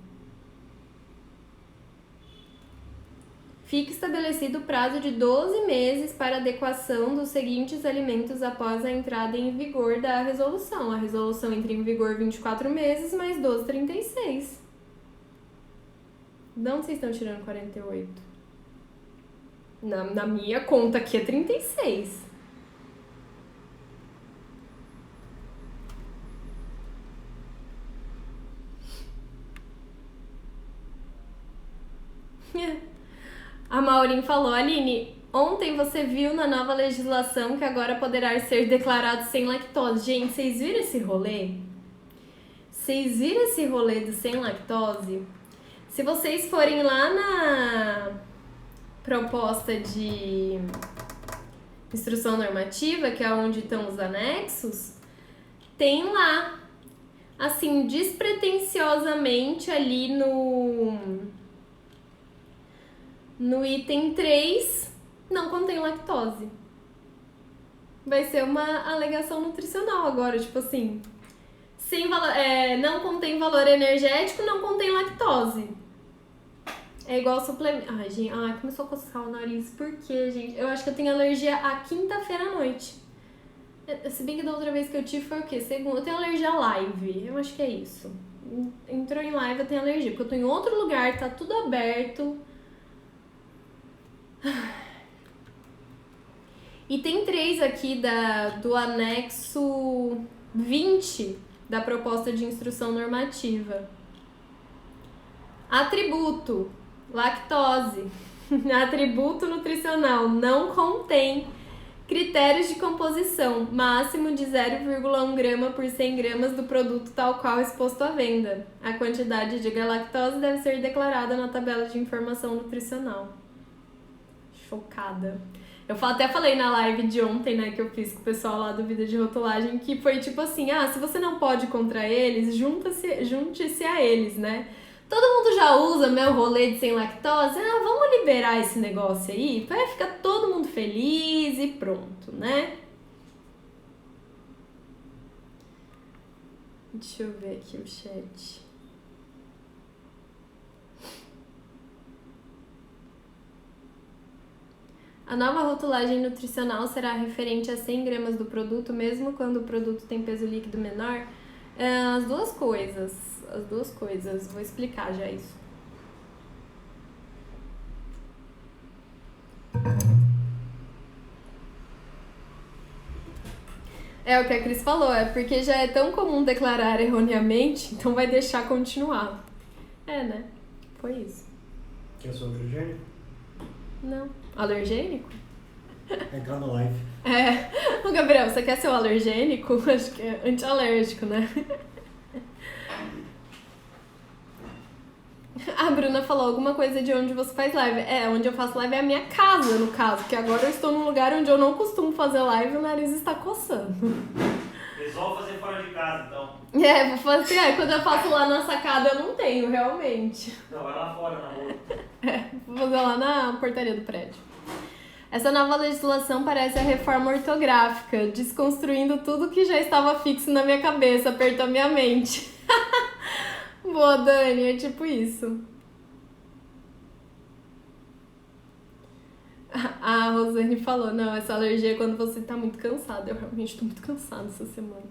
Fica estabelecido o prazo de 12 meses para adequação dos seguintes alimentos após a entrada em vigor da resolução. A resolução entra em vigor 24 meses, mais 12, 36. De onde vocês estão tirando 48? Na minha conta aqui é 36. A Maureen falou, Aline, ontem você viu na nova legislação que agora poderá ser declarado sem lactose. Gente, vocês viram esse rolê? Vocês viram esse rolê do sem lactose? Se vocês forem lá na proposta de instrução normativa, que é onde estão os anexos, tem lá, assim, despretensiosamente ali no item 3, não contém lactose. Vai ser uma alegação nutricional agora, tipo assim, não contém valor energético, não contém lactose. É igual suplemento. Ai, gente, começou a coçar o nariz. Por quê, gente? Eu acho que eu tenho alergia à quinta-feira à noite. Se bem que da outra vez que eu tive foi o quê? Segunda. Eu tenho alergia à live. Eu acho que é isso. Entrou em live, eu tenho alergia. Porque eu tô em outro lugar, tá tudo aberto. Item 3 aqui do anexo 20 da proposta de instrução normativa. Atributo, lactose. Atributo nutricional não contém critérios de composição, máximo de 0,1 grama por 100 gramas do produto tal qual exposto à venda. A quantidade de galactose deve ser declarada na tabela de informação nutricional. Chocada. Eu até falei na live de ontem, né, que eu fiz com o pessoal lá do Vida de Rotulagem, que foi tipo assim, se você não pode contra eles, junte-se a eles, né? Todo mundo já usa meu rolê de sem lactose, vamos liberar esse negócio aí, vai ficar todo mundo feliz e pronto, né? Deixa eu ver aqui o chat. A nova rotulagem nutricional será referente a 100 gramas do produto, mesmo quando o produto tem peso líquido menor? As duas coisas. Vou explicar já isso. É o que a Cris falou, porque já é tão comum declarar erroneamente, então vai deixar continuar. Né? Foi isso.
Quer ser alergênico?
Não. Alergênico?
Entrar no live.
Ô Gabriel, você quer ser o alergênico? Acho que é antialérgico, né? A Bruna falou alguma coisa de onde você faz live. Onde eu faço live é a minha casa, no caso. Que agora eu estou num lugar onde eu não costumo fazer live e o nariz está coçando.
Resolve fazer fora de casa, então.
Vou fazer. Quando eu faço lá na sacada eu não tenho, realmente.
Não, vai lá fora, na rua.
Vou fazer lá na portaria do prédio. Essa nova legislação parece a reforma ortográfica, desconstruindo tudo que já estava fixo na minha cabeça, apertou minha mente. Boa, Dani, é tipo isso. A Rosane falou, não, essa alergia é quando você tá muito cansada. Eu realmente tô muito cansada essa semana.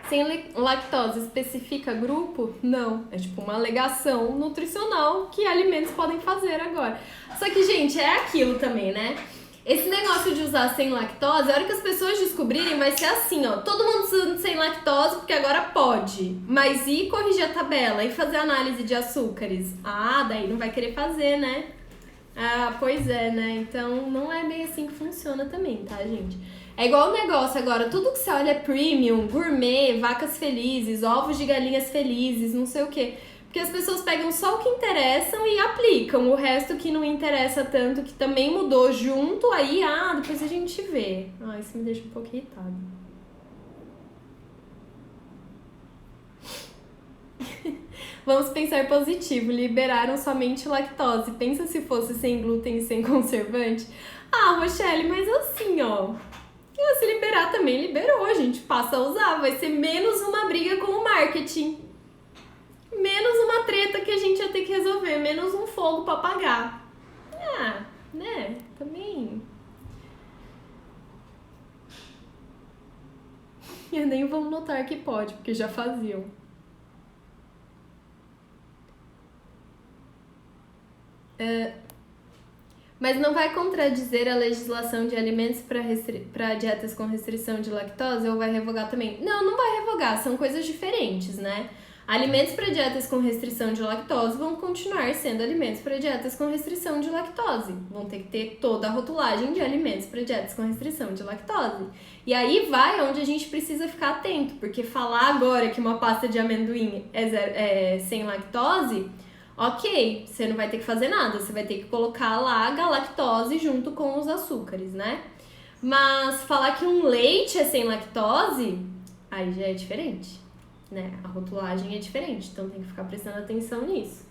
Sem lactose, especifica grupo? Não, é tipo uma alegação nutricional que alimentos podem fazer agora. Só que, gente, é aquilo também, né? Esse negócio de usar sem lactose, a hora que as pessoas descobrirem, vai ser assim, ó. Todo mundo usando sem lactose, porque agora pode. Mas e corrigir a tabela? E fazer análise de açúcares? Ah, daí não vai querer fazer, né? Ah, pois é, né? Então não é bem assim que funciona também, tá, gente? É igual o negócio agora, tudo que você olha é premium, gourmet, vacas felizes, ovos de galinhas felizes, não sei o quê. Porque as pessoas pegam só o que interessam e aplicam. O resto que não interessa tanto, que também mudou junto, aí, depois a gente vê. Isso me deixa um pouco irritada. Vamos pensar positivo. Liberaram somente lactose. Pensa se fosse sem glúten e sem conservante. Rochelle, mas assim, ó. Se liberar também, liberou. A gente passa a usar. Vai ser menos uma briga com o marketing. Menos uma treta que a gente ia ter que resolver. Menos um fogo pra apagar. Né? Também. E nem vão notar que pode, porque já faziam. Mas não vai contradizer a legislação de alimentos para dietas com restrição de lactose ou vai revogar também? Não vai revogar, são coisas diferentes, né? Alimentos para dietas com restrição de lactose vão continuar sendo alimentos para dietas com restrição de lactose. Vão ter que ter toda a rotulagem de alimentos para dietas com restrição de lactose. E aí vai onde a gente precisa ficar atento, porque falar agora que uma pasta de amendoim é sem lactose, ok, você não vai ter que fazer nada, você vai ter que colocar lá a galactose junto com os açúcares, né? Mas falar que um leite é sem lactose, aí já é diferente, né? A rotulagem é diferente, então tem que ficar prestando atenção nisso.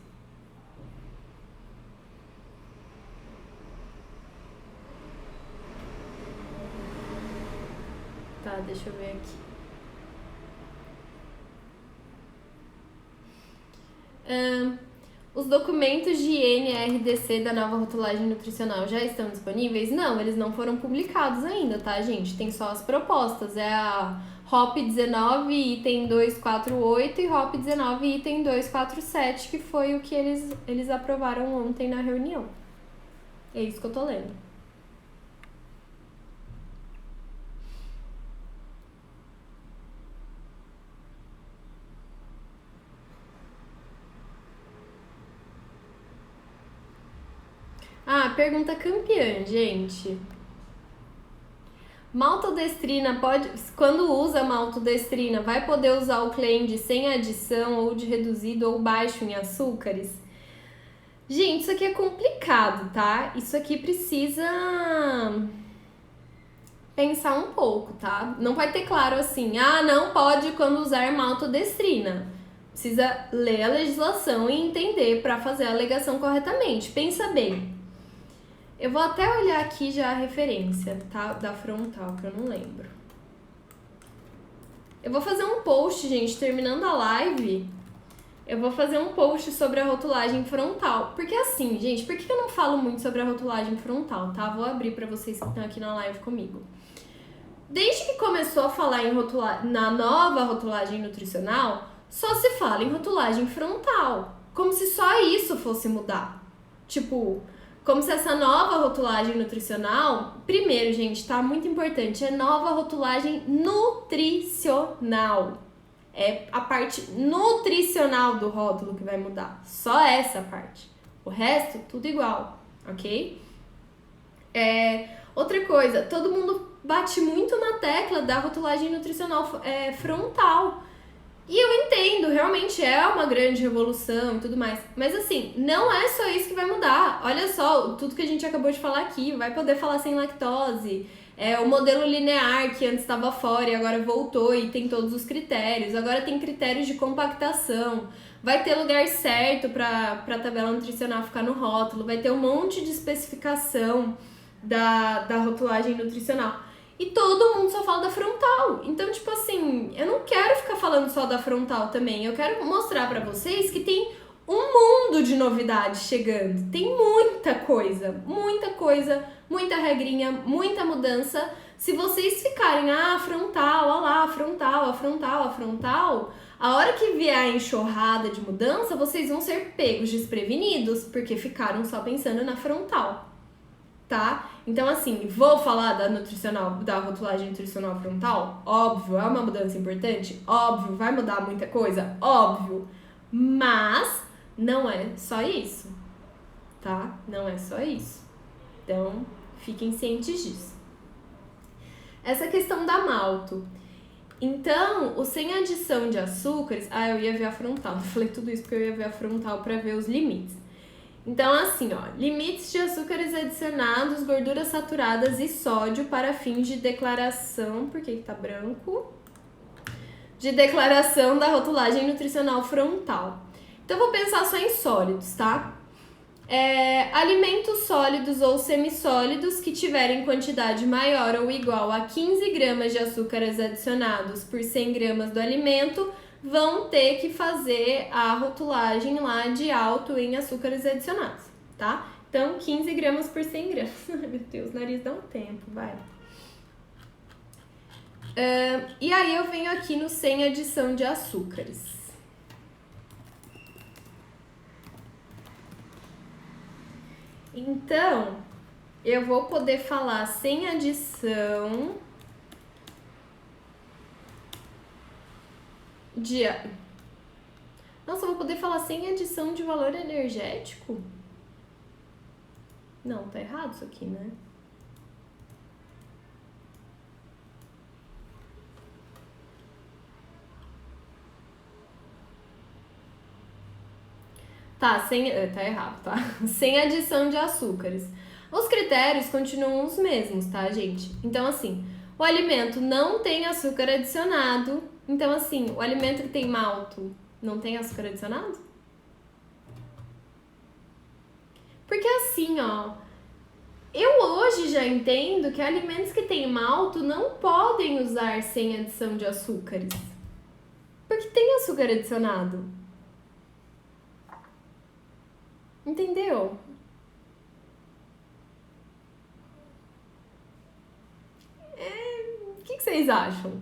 Tá, deixa eu ver aqui. Os documentos de NRDC da nova rotulagem nutricional já estão disponíveis? Não, eles não foram publicados ainda, tá, gente? Tem só as propostas. É a ROP 19, item 248 e ROP 19, item 247, que foi o que eles aprovaram ontem na reunião. É isso que eu tô lendo. Pergunta campeã, gente. Maltodestrina pode... Quando usa maltodestrina, vai poder usar o Clend sem adição ou de reduzido ou baixo em açúcares? Gente, isso aqui é complicado, tá? Isso aqui precisa pensar um pouco, tá? Não vai ter claro assim, não pode quando usar maltodestrina. Precisa ler a legislação e entender para fazer a alegação corretamente. Pensa bem. Eu vou até olhar aqui já a referência, tá? Da frontal, que eu não lembro. Eu vou fazer um post, gente, terminando a live. Eu vou fazer um post sobre a rotulagem frontal. Porque assim, gente, por que eu não falo muito sobre a rotulagem frontal, tá? Vou abrir pra vocês que estão aqui na live comigo. Desde que começou a falar na nova rotulagem nutricional, só se fala em rotulagem frontal. Como se só isso fosse mudar. Tipo... Como se essa nova rotulagem nutricional... Primeiro, gente, tá? Muito importante. É nova rotulagem nutricional. É a parte nutricional do rótulo que vai mudar. Só essa parte. O resto, tudo igual. Ok? Outra coisa. Todo mundo bate muito na tecla da rotulagem nutricional frontal. E eu entendo, realmente é uma grande revolução e tudo mais. Mas assim, não é só isso que vai mudar. Olha só, tudo que a gente acabou de falar aqui. Vai poder falar sem lactose. O modelo linear que antes estava fora e agora voltou e tem todos os critérios. Agora tem critérios de compactação. Vai ter lugar certo para a tabela nutricional ficar no rótulo. Vai ter um monte de especificação da rotulagem nutricional. E todo mundo só fala da frontal. Então, tipo assim, eu não quero ficar falando só da frontal também. Eu quero mostrar pra vocês que tem um mundo de novidades chegando. Tem muita coisa, muita regrinha, muita mudança. Se vocês ficarem, frontal, olha lá, frontal, a hora que vier a enxurrada de mudança, vocês vão ser pegos desprevenidos, porque ficaram só pensando na frontal, tá? Então, assim, vou falar da rotulagem nutricional frontal? Óbvio, é uma mudança importante? Óbvio, vai mudar muita coisa? Óbvio. Mas não é só isso, tá? Não é só isso. Então, fiquem cientes disso. Essa questão da malto. Então, o sem adição de açúcares... eu ia ver a frontal. Eu falei tudo isso porque eu ia ver a frontal para ver os limites. Então, assim, ó, limites de açúcares adicionados, gorduras saturadas e sódio para fins de declaração... Por que tá branco? De declaração da rotulagem nutricional frontal. Então, eu vou pensar só em sólidos, tá? Alimentos sólidos ou semissólidos que tiverem quantidade maior ou igual a 15 gramas de açúcares adicionados por 100 gramas do alimento vão ter que fazer a rotulagem lá de alto em açúcares adicionados, tá? Então, 15 gramas por 100 gramas. Ai, meu Deus, o nariz dá um tempo, vai. E aí eu venho aqui no sem adição de açúcares. Então, eu vou poder falar sem adição de... Nossa, eu vou poder falar sem adição de valor energético? Não, tá errado isso aqui, né? Tá errado, tá? Sem adição de açúcares. Os critérios continuam os mesmos, tá, gente? Então, assim, o alimento não tem açúcar adicionado. Então, assim, o alimento que tem malto não tem açúcar adicionado? Porque assim, ó, eu hoje já entendo que alimentos que têm malto não podem usar sem adição de açúcares. Porque tem açúcar adicionado. Entendeu? O que vocês acham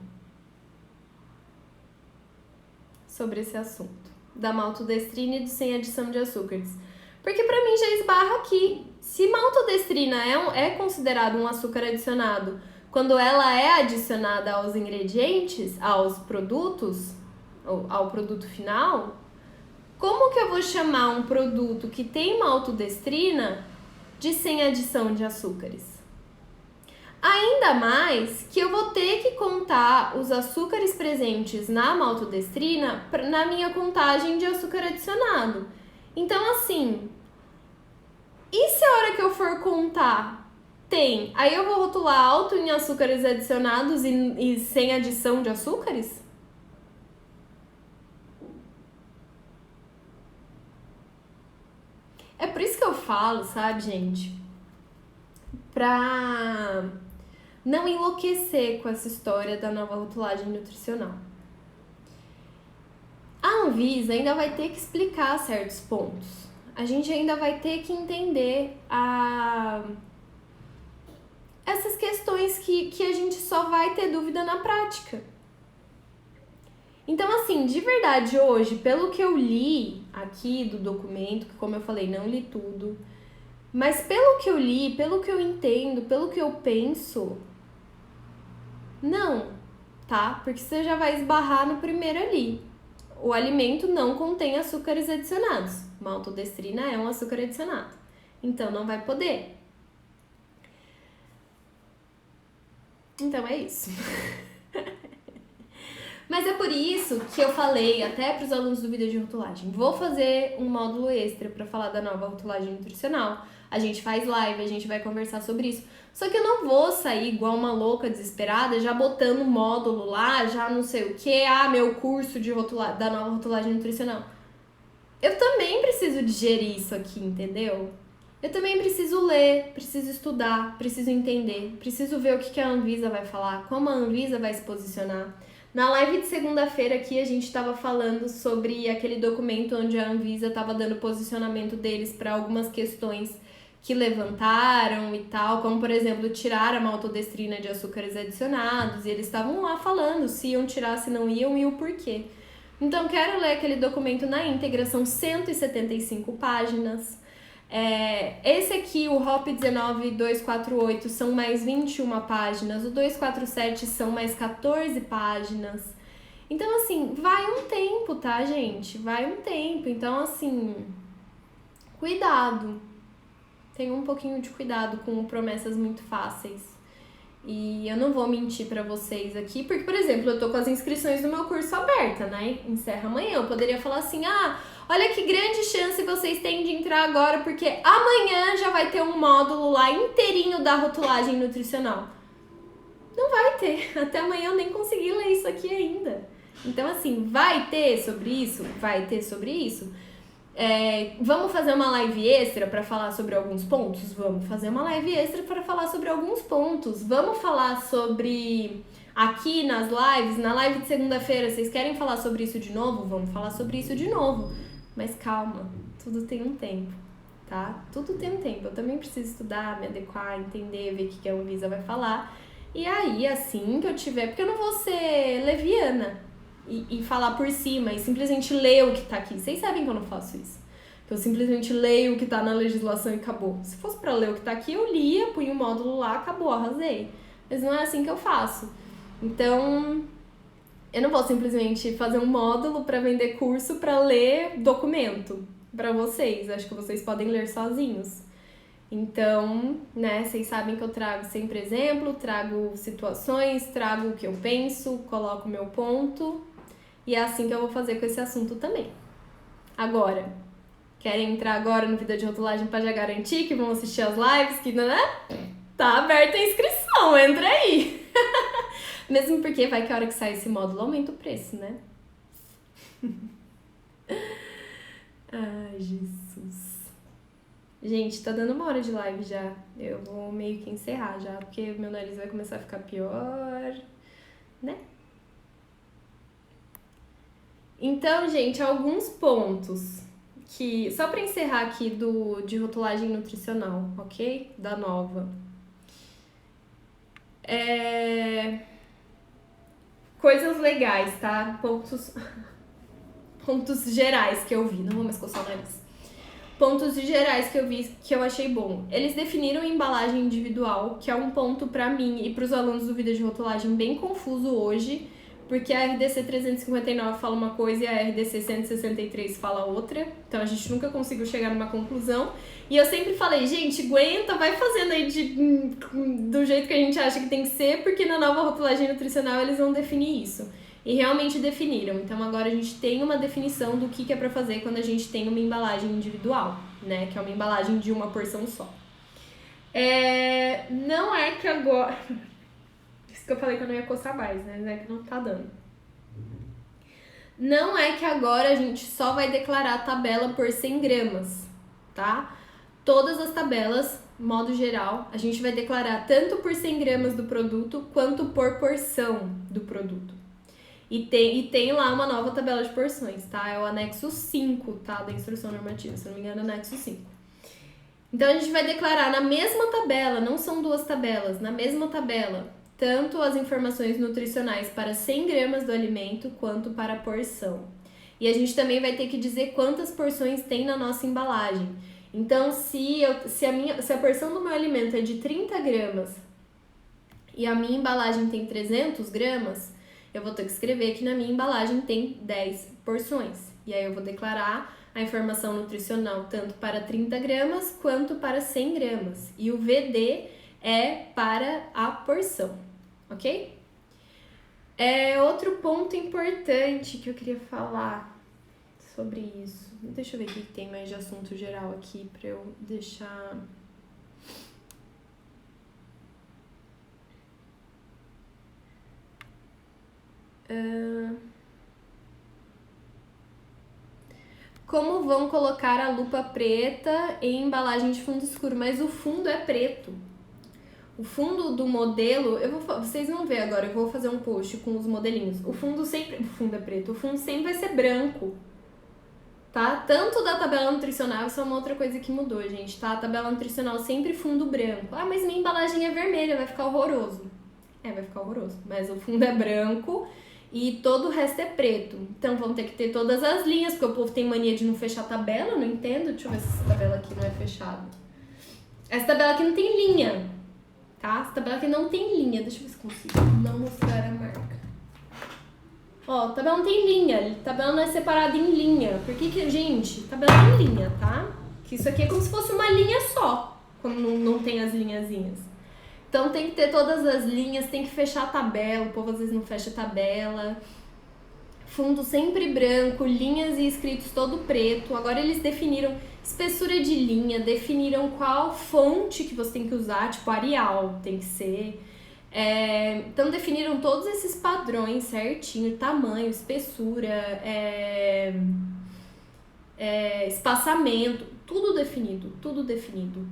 sobre esse assunto da maltodestrina e do sem adição de açúcares? Porque pra mim já esbarra aqui. Se maltodestrina é considerado um açúcar adicionado quando ela é adicionada aos ingredientes, aos produtos, ou ao produto final, como que eu vou chamar um produto que tem maltodestrina de sem adição de açúcares? Ainda mais que eu vou ter que contar os açúcares presentes na maltodestrina na minha contagem de açúcar adicionado. Então, assim, e se a hora que eu for contar tem, aí eu vou rotular alto em açúcares adicionados e sem adição de açúcares? É por isso que eu falo, sabe, gente? Pra não enlouquecer com essa história da nova rotulagem nutricional. A Anvisa ainda vai ter que explicar certos pontos. A gente ainda vai ter que entender essas questões que a gente só vai ter dúvida na prática. Então, assim, de verdade, hoje, pelo que eu li aqui do documento, que como eu falei, não li tudo, mas pelo que eu li, pelo que eu entendo, pelo que eu penso, não, tá? Porque você já vai esbarrar no primeiro ali. O alimento não contém açúcares adicionados. Maltodestrina é um açúcar adicionado. Então, não vai poder. Então, é isso. Mas é por isso que eu falei até para os alunos do vídeo de rotulagem. Vou fazer um módulo extra para falar da nova rotulagem nutricional. A gente faz live, a gente vai conversar sobre isso. Só que eu não vou sair igual uma louca desesperada, já botando módulo lá, já não sei o que, meu curso de da nova rotulagem nutricional. Eu também preciso digerir isso aqui, entendeu? Eu também preciso ler, preciso estudar, preciso entender, preciso ver o que a Anvisa vai falar, como a Anvisa vai se posicionar. Na live de segunda-feira aqui a gente estava falando sobre aquele documento onde a Anvisa estava dando posicionamento deles para algumas questões que levantaram e tal, como por exemplo tirar a maltodestrina de açúcares adicionados, e eles estavam lá falando se iam tirar, se não iam e o porquê. Então quero ler aquele documento na íntegra, são 175 páginas. Esse aqui, o Hop 19248, são mais 21 páginas. O 247 são mais 14 páginas. Então, assim, vai um tempo, tá, gente? Vai um tempo. Então, assim, cuidado. Tenha um pouquinho de cuidado com promessas muito fáceis. E eu não vou mentir pra vocês aqui, porque, por exemplo, eu tô com as inscrições do meu curso aberta, né? Encerra amanhã. Eu poderia falar assim, olha que grande chance vocês têm de entrar agora, porque amanhã já vai ter um módulo lá inteirinho da rotulagem nutricional. Não vai ter. Até amanhã eu nem consegui ler isso aqui ainda. Então, assim, vai ter sobre isso? Vai ter sobre isso. Vamos fazer uma live extra para falar sobre alguns pontos? Vamos fazer uma live extra para falar sobre alguns pontos. Vamos falar sobre... Aqui nas lives, na live de segunda-feira, vocês querem falar sobre isso de novo? Vamos falar sobre isso de novo. Mas calma, tudo tem um tempo, tá? Tudo tem um tempo. Eu também preciso estudar, me adequar, entender, ver o que a Anvisa vai falar. E aí, assim que eu tiver... Porque eu não vou ser leviana e falar por cima e simplesmente ler o que tá aqui. Vocês sabem que eu não faço isso. Eu simplesmente leio o que tá na legislação e acabou. Se fosse pra ler o que tá aqui, eu lia, punha o módulo lá, acabou, arrasei. Mas não é assim que eu faço. Então, eu não vou simplesmente fazer um módulo pra vender curso pra ler documento pra vocês. Acho que vocês podem ler sozinhos. Então, né, vocês sabem que eu trago sempre exemplo, trago situações, trago o que eu penso, coloco o meu ponto. E é assim que eu vou fazer com esse assunto também. Agora, querem entrar agora no Vida de Rotulagem para já garantir que vão assistir as lives, que né? Tá aberta a inscrição, entra aí! Mesmo porque vai que a hora que sai esse módulo aumenta o preço, né? Ai, Jesus. Gente, tá dando 1 hora de live já. Eu vou meio que encerrar já, porque meu nariz vai começar a ficar pior, né? Então, gente, alguns pontos que... Só pra encerrar aqui de rotulagem nutricional, ok? Da nova. Coisas legais, tá? Pontos gerais que eu vi. Não vou mais coçar o nariz. Pontos gerais que eu vi que eu achei bom. Eles definiram embalagem individual, que é um ponto pra mim e pros alunos do Vida de Rotulagem bem confuso hoje, porque a RDC 359 fala uma coisa e a RDC 163 fala outra. Então a gente nunca conseguiu chegar numa conclusão. E eu sempre falei, gente, aguenta, vai fazendo aí do jeito que a gente acha que tem que ser, porque na nova rotulagem nutricional eles vão definir isso. E realmente definiram. Então agora a gente tem uma definição do que é pra fazer quando a gente tem uma embalagem individual, né? Que é uma embalagem de uma porção só. Não é que agora... Isso que eu falei que eu não ia coçar mais, né? Mas é que não tá dando. Não é que agora a gente só vai declarar a tabela por 100 gramas, tá? Todas as tabelas, modo geral, a gente vai declarar tanto por 100 gramas do produto quanto por porção do produto. E tem lá uma nova tabela de porções, tá? É o anexo 5, tá? Da instrução normativa, se não me engano, é o anexo 5. Então, a gente vai declarar na mesma tabela, não são duas tabelas, na mesma tabela, tanto as informações nutricionais para 100 gramas do alimento, quanto para a porção. E a gente também vai ter que dizer quantas porções tem na nossa embalagem. Então, se a porção do meu alimento é de 30 gramas e a minha embalagem tem 300 gramas, eu vou ter que escrever que na minha embalagem tem 10 porções. E aí eu vou declarar a informação nutricional tanto para 30 gramas quanto para 100 gramas. E o VD é para a porção, ok? Outro ponto importante que eu queria falar sobre isso. Deixa eu ver o que tem mais de assunto geral aqui para eu deixar... Como vão colocar a lupa preta em embalagem de fundo escuro? Mas o fundo é preto. O fundo do modelo, vocês vão ver agora, eu vou fazer um post com os modelinhos. O fundo é preto, o fundo sempre vai ser branco, tá? Tanto da tabela nutricional, isso é uma outra coisa que mudou, gente, tá? A tabela nutricional sempre fundo branco. Ah, mas minha embalagem é vermelha, vai ficar horroroso. Vai ficar horroroso, mas o fundo é branco e todo o resto é preto. Então vão ter que ter todas as linhas, porque o povo tem mania de não fechar a tabela, eu não entendo. Deixa eu ver se essa tabela aqui não é fechada. Essa tabela aqui não tem linha, tá? Essa tabela aqui não tem linha. Deixa eu ver se consigo não mostrar a marca. Ó, a tabela não tem linha, a tabela não é separada em linha. Por que que, gente, tabela tem linha, tá? Que isso aqui é como se fosse uma linha só, quando não tem as linhazinhas. Então tem que ter todas as linhas, tem que fechar a tabela, o povo às vezes não fecha a tabela. Fundo sempre branco, linhas e escritos todo preto. Agora eles definiram espessura de linha, definiram qual fonte que você tem que usar, tipo Arial tem que ser. Então definiram todos esses padrões certinho, tamanho, espessura, espaçamento, tudo definido, tudo definido.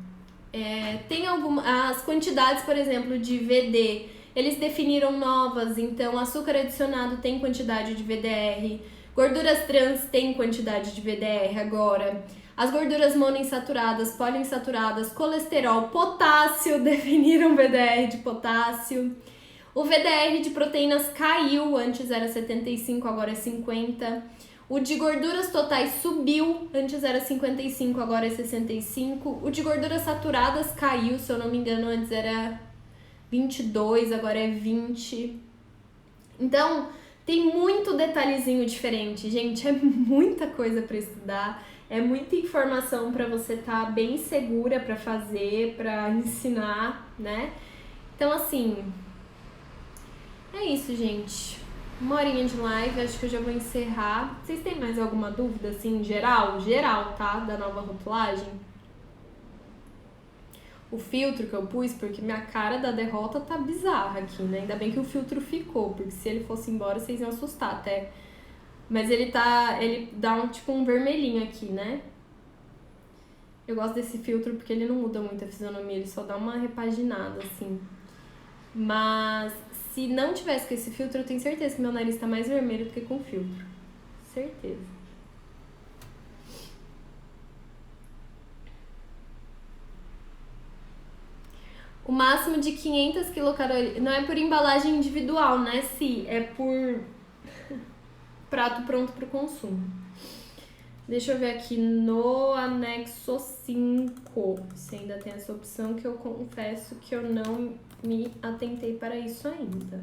Tem as quantidades, por exemplo, de VD, eles definiram novas, então açúcar adicionado tem quantidade de VDR, gorduras trans tem quantidade de VDR agora, as gorduras monoinsaturadas, poliinsaturadas, colesterol, potássio, definiram VDR de potássio. O VDR de proteínas caiu, antes era 75, agora é 50. O de gorduras totais subiu, antes era 55, agora é 65. O de gorduras saturadas caiu, se eu não me engano, antes era 22, agora é 20. Então, tem muito detalhezinho diferente, gente, é muita coisa para estudar, é muita informação para você estar bem segura para fazer, para ensinar, né? Então, assim, é isso, gente. 1 horinha de live, acho que eu já vou encerrar. Vocês têm mais alguma dúvida, assim, geral? Geral, tá? Da nova rotulagem? O filtro que eu pus, porque minha cara da derrota tá bizarra aqui, né? Ainda bem que o filtro ficou, porque se ele fosse embora, vocês iam assustar até. Mas ele dá um vermelhinho aqui, né? Eu gosto desse filtro porque ele não muda muito a fisionomia, ele só dá uma repaginada, assim. Mas se não tivesse com esse filtro, eu tenho certeza que meu nariz tá mais vermelho do que com filtro. Certeza. O máximo de 500 quilocalorias. Não é por embalagem individual, né, Si? É por prato pronto para o consumo. Deixa eu ver aqui no anexo 5. Se ainda tem essa opção, que eu confesso que eu não me atentei para isso ainda.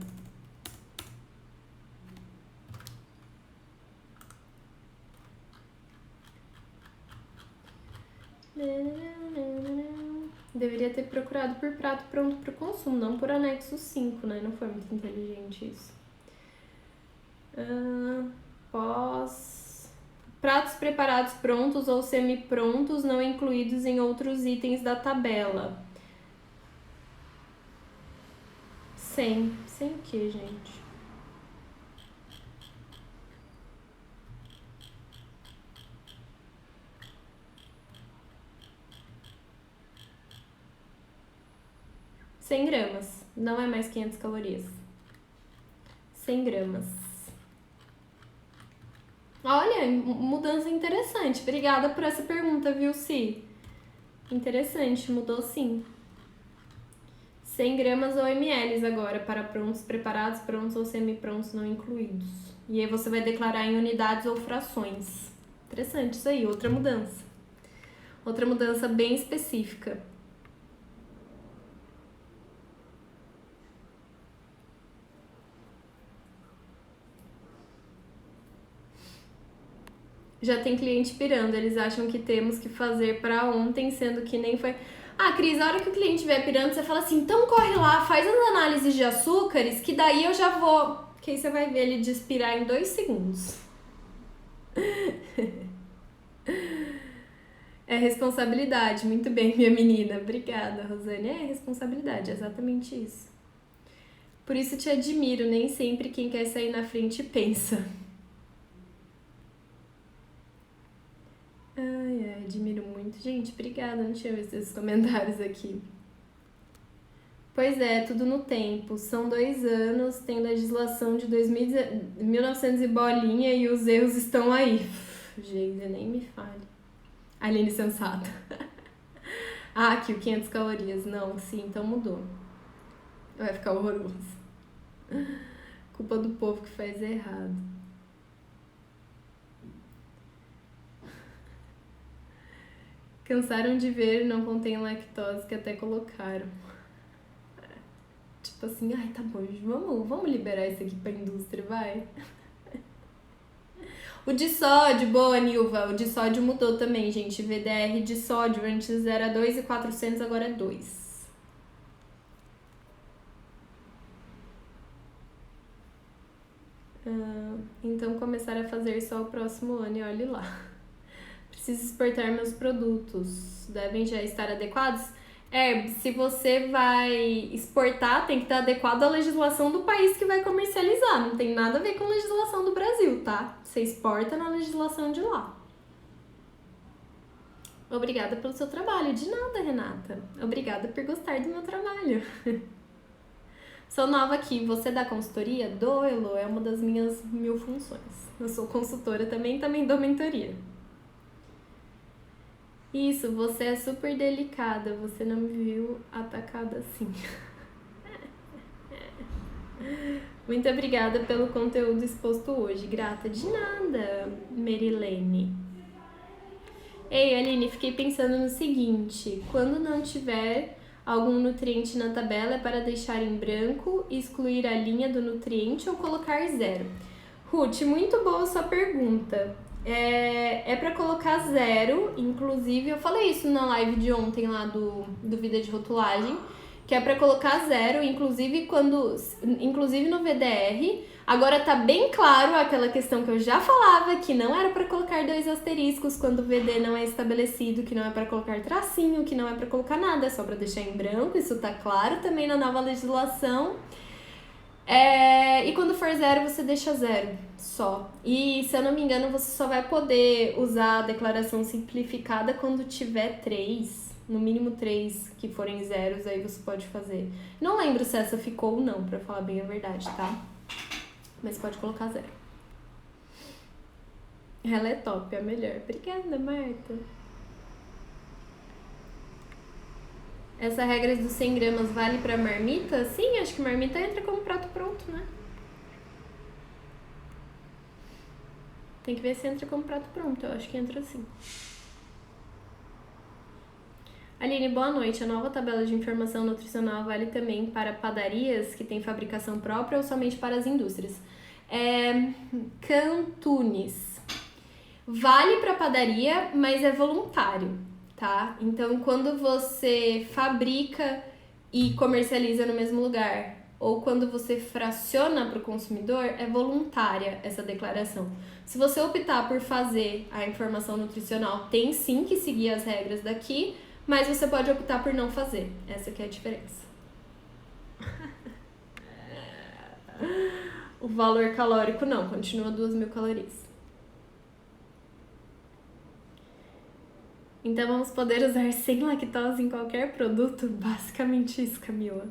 Deveria ter procurado por prato pronto para o consumo, não por anexo 5, né? Não foi muito inteligente isso. Pratos preparados prontos ou semi-prontos não incluídos em outros itens da tabela. Sem o que, gente? Cem gramas, não é mais 500 calorias. 100 gramas. Olha, mudança interessante. Obrigada por essa pergunta, viu, Si? Interessante, mudou sim. 100 gramas ou ml agora, para prontos, preparados, prontos ou semi-prontos não incluídos. E aí você vai declarar em unidades ou frações. Interessante isso aí, outra mudança. Outra mudança bem específica. Já tem cliente pirando, eles acham que temos que fazer para ontem, sendo que nem foi... Ah, Cris, a hora que o cliente estiver pirando, você fala assim, então corre lá, faz as análises de açúcares, que daí eu já vou... Que aí você vai ver ele despirar em 2 segundos. É responsabilidade, muito bem, minha menina. Obrigada, Rosane. É responsabilidade, é exatamente isso. Por isso te admiro, nem sempre quem quer sair na frente pensa. Ai, admiro muito. Gente, obrigada, não tinha visto esses comentários aqui. Pois é, tudo no tempo. São 2 anos, tem legislação de 1900 e bolinha e os erros estão aí. Gente, nem me fale. Aline sensata. Ah, aqui o 500 calorias. Não, sim, então mudou. Vai ficar horroroso. Culpa do povo que faz errado. Cansaram de ver, não contém lactose, que até colocaram. Tipo assim, ai, tá bom, vamos liberar isso aqui pra indústria, vai. O de sódio, boa, Nilva, o de sódio mudou também, gente. VDR de sódio, antes era 2.400, agora é 2. Então começar a fazer só o próximo ano e olhe lá. Preciso exportar meus produtos. Devem já estar adequados? Se você vai exportar, tem que estar adequado à legislação do país que vai comercializar. Não tem nada a ver com a legislação do Brasil, tá? Você exporta na legislação de lá. Obrigada pelo seu trabalho. De nada, Renata. Obrigada por gostar do meu trabalho. Sou nova aqui. Você dá consultoria? Dou, Elo. É uma das minhas 1000 funções. Eu sou consultora também dou mentoria. Isso, você é super delicada. Você não me viu atacada assim. Muito obrigada pelo conteúdo exposto hoje. Grata de nada, Merilene. Ei, Aline, fiquei pensando no seguinte. Quando não tiver algum nutriente na tabela, é para deixar em branco, excluir a linha do nutriente ou colocar 0? Ruth, muito boa sua pergunta. É para colocar 0, inclusive, eu falei isso na live de ontem lá do Vida de Rotulagem, que é para colocar 0, inclusive no VDR. Agora tá bem claro aquela questão que eu já falava, que não era para colocar 2 asteriscos quando o VD não é estabelecido, que não é para colocar tracinho, que não é para colocar nada, é só para deixar em branco, isso tá claro também na nova legislação. E quando for 0, você deixa 0 só. E, se eu não me engano, você só vai poder usar a declaração simplificada quando tiver 3, no mínimo 3 que forem zeros, aí você pode fazer. Não lembro se essa ficou ou não, pra falar bem a verdade, tá? Mas pode colocar 0. Ela é top, é a melhor. Obrigada, Marta. Essa regra dos 100 gramas vale pra marmita? Sim, acho que marmita entra como prato pronto, né? Tem que ver se entra como prato pronto, eu acho que entra sim. Aline, boa noite. A nova tabela de informação nutricional vale também para padarias que têm fabricação própria ou somente para as indústrias? Cantunes. Vale para padaria, mas é voluntário, tá? Então, quando você fabrica e comercializa no mesmo lugar, ou quando você fraciona para o consumidor, é voluntária essa declaração. Se você optar por fazer a informação nutricional, tem sim que seguir as regras daqui, mas você pode optar por não fazer. Essa que é a diferença. O valor calórico não, continua 2.000 calorias. Então vamos poder usar sem lactose em qualquer produto? Basicamente isso, Camila.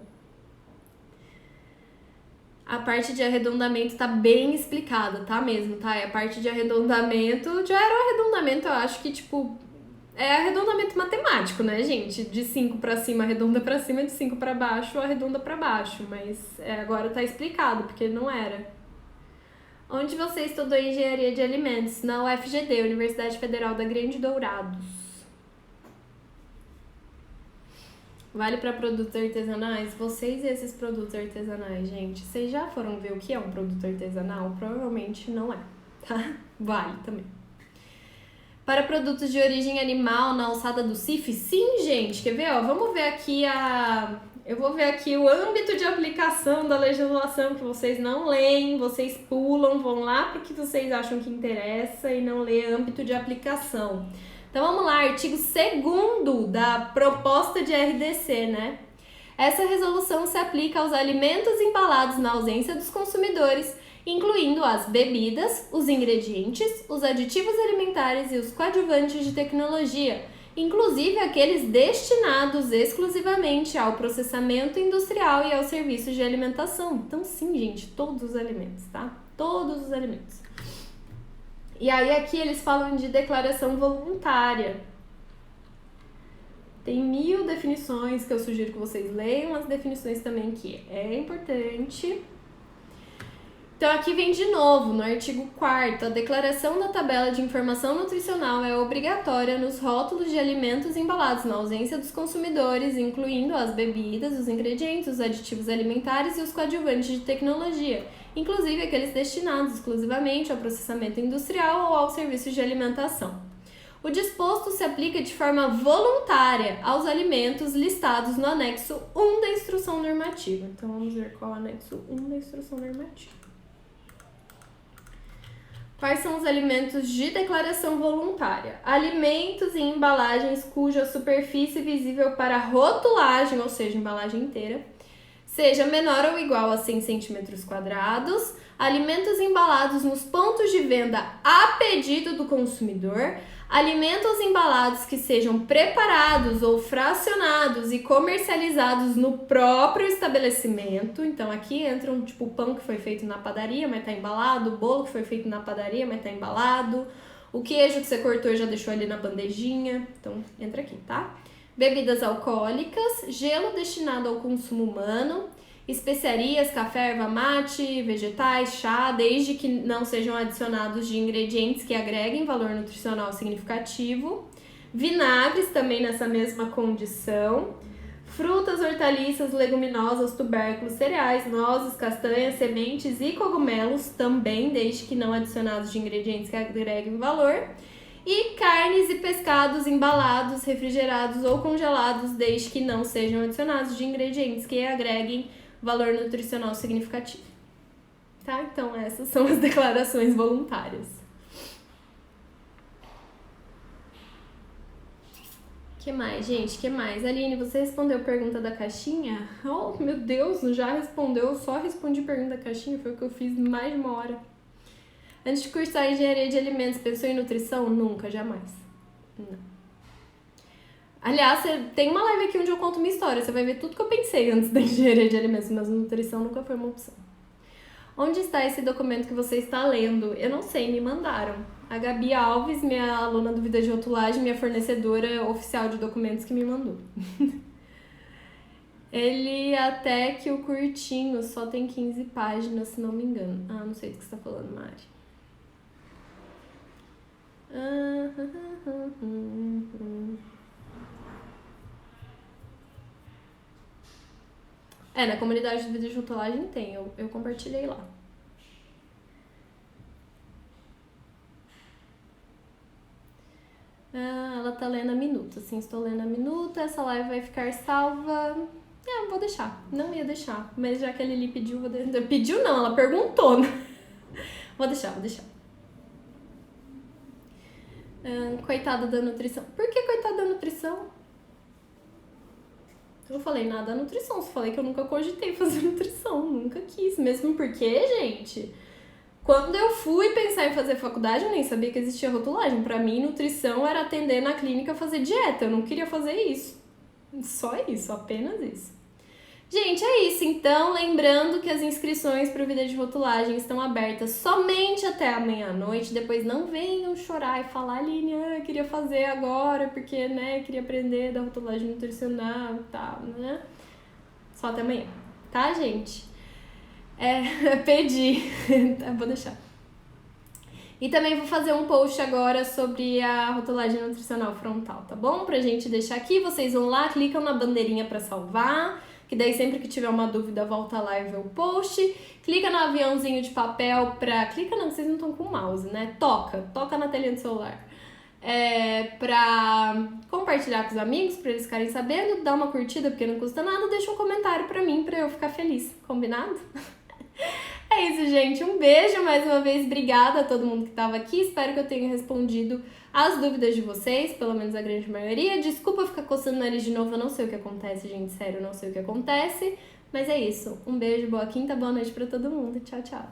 A parte de arredondamento tá bem explicada, tá mesmo, tá? E a parte de arredondamento, já era o arredondamento, eu acho que, tipo, é arredondamento matemático, né, gente? De 5 pra cima, arredonda pra cima, de 5 pra baixo, arredonda pra baixo. Mas agora tá explicado, porque não era. Onde você estudou engenharia de alimentos? Na UFGD, Universidade Federal da Grande Dourados. Vale para produtos artesanais? Vocês e esses produtos artesanais, gente, vocês já foram ver o que é um produto artesanal? Provavelmente não é, tá? Vale também. Para produtos de origem animal na alçada do CIF? Sim, gente, quer ver? Ó, vamos ver aqui eu vou ver aqui o âmbito de aplicação da legislação que vocês não leem, vocês pulam, vão lá porque vocês acham que interessa e não lê âmbito de aplicação. Então vamos lá, artigo 2º da proposta de RDC, né? Essa resolução se aplica aos alimentos embalados na ausência dos consumidores, incluindo as bebidas, os ingredientes, os aditivos alimentares e os coadjuvantes de tecnologia, inclusive aqueles destinados exclusivamente ao processamento industrial e aos serviços de alimentação. Então sim, gente, todos os alimentos, tá? Todos os alimentos. E aí aqui eles falam de declaração voluntária. Tem 1000 definições que eu sugiro que vocês leiam, as definições também que é importante. Então aqui vem de novo, no artigo 4º, a declaração da tabela de informação nutricional é obrigatória nos rótulos de alimentos embalados na ausência dos consumidores, incluindo as bebidas, os ingredientes, os aditivos alimentares e os coadjuvantes de tecnologia, inclusive aqueles destinados exclusivamente ao processamento industrial ou aos serviços de alimentação. O disposto se aplica de forma voluntária aos alimentos listados no anexo 1 da instrução normativa. Então vamos ver qual é o anexo 1 da instrução normativa. Quais são os alimentos de declaração voluntária? Alimentos e embalagens cuja superfície visível para rotulagem, ou seja, embalagem inteira, seja menor ou igual a 100 cm², alimentos embalados nos pontos de venda a pedido do consumidor, alimentos embalados que sejam preparados ou fracionados e comercializados no próprio estabelecimento. Então aqui entram tipo o pão que foi feito na padaria, mas tá embalado, o bolo que foi feito na padaria, mas tá embalado, o queijo que você cortou e já deixou ali na bandejinha. Então entra aqui, tá? Bebidas alcoólicas, gelo destinado ao consumo humano, especiarias, café, erva mate, vegetais, chá, desde que não sejam adicionados de ingredientes que agreguem valor nutricional significativo, vinagres também nessa mesma condição, frutas, hortaliças, leguminosas, tubérculos, cereais, nozes, castanhas, sementes e cogumelos também, desde que não adicionados de ingredientes que agreguem valor, e carnes e pescados embalados, refrigerados ou congelados, desde que não sejam adicionados de ingredientes que agreguem valor nutricional significativo. Tá? Então essas são as declarações voluntárias. Que mais, gente? Que mais? Aline, você respondeu a pergunta da caixinha? Oh, meu Deus, já respondeu. Eu só respondi a pergunta da caixinha, foi o que eu fiz em mais de uma hora. Antes de cursar engenharia de alimentos, pensou em nutrição? Nunca, jamais. Não. Aliás, tem uma live aqui onde eu conto minha história. Você vai ver tudo que eu pensei antes da engenharia de alimentos, mas nutrição nunca foi uma opção. Onde está esse documento que você está lendo? Eu não sei, me mandaram. A Gabi Alves, minha aluna do Vida de Rotulagem, minha fornecedora oficial de documentos, que me mandou. Ele até que o curtinho só tem 15 páginas, se não me engano. Ah, não sei do que você está falando, Mari. Na comunidade do Vida de Rotulagem tem, eu compartilhei lá. Ela tá lendo a minuta, sim, estou lendo a minuta, essa live vai ficar salva. Vou deixar, não ia deixar, mas já que a Lili pediu, vou deixar. Pediu não, ela perguntou, né? Vou deixar. Coitada da nutrição. Por que coitada da nutrição? Eu não falei nada da nutrição, só falei que eu nunca cogitei fazer nutrição, nunca quis. Mesmo porque, gente, quando eu fui pensar em fazer faculdade, eu nem sabia que existia rotulagem. Pra mim, nutrição era atender na clínica, fazer dieta. Eu não queria fazer isso. Só isso, apenas isso. Gente, é isso. Então, lembrando que as inscrições para o Vida de Rotulagem estão abertas somente até a meia-noite. Depois não venham chorar e falar, Aline, eu queria fazer agora porque, queria aprender da rotulagem nutricional e tal, né? Só até amanhã, tá, gente? Pedi. Vou deixar. E também vou fazer um post agora sobre a rotulagem nutricional frontal, tá bom? Pra gente deixar aqui, vocês vão lá, clicam na bandeirinha pra salvar, que daí sempre que tiver uma dúvida, volta lá e vê o post. Clica no aviãozinho de papel pra... Clica não, vocês não estão com o mouse, né? Toca na telinha do celular. Pra compartilhar com os amigos, pra eles ficarem sabendo, dá uma curtida, porque não custa nada, deixa um comentário pra mim, pra eu ficar feliz. Combinado? É isso, gente. Um beijo mais uma vez. Obrigada a todo mundo que estava aqui. Espero que eu tenha respondido as dúvidas de vocês, pelo menos a grande maioria. Desculpa ficar coçando o nariz de novo. Eu não sei o que acontece, gente. Sério, eu não sei o que acontece. Mas é isso. Um beijo, boa quinta, boa noite pra todo mundo. Tchau, tchau.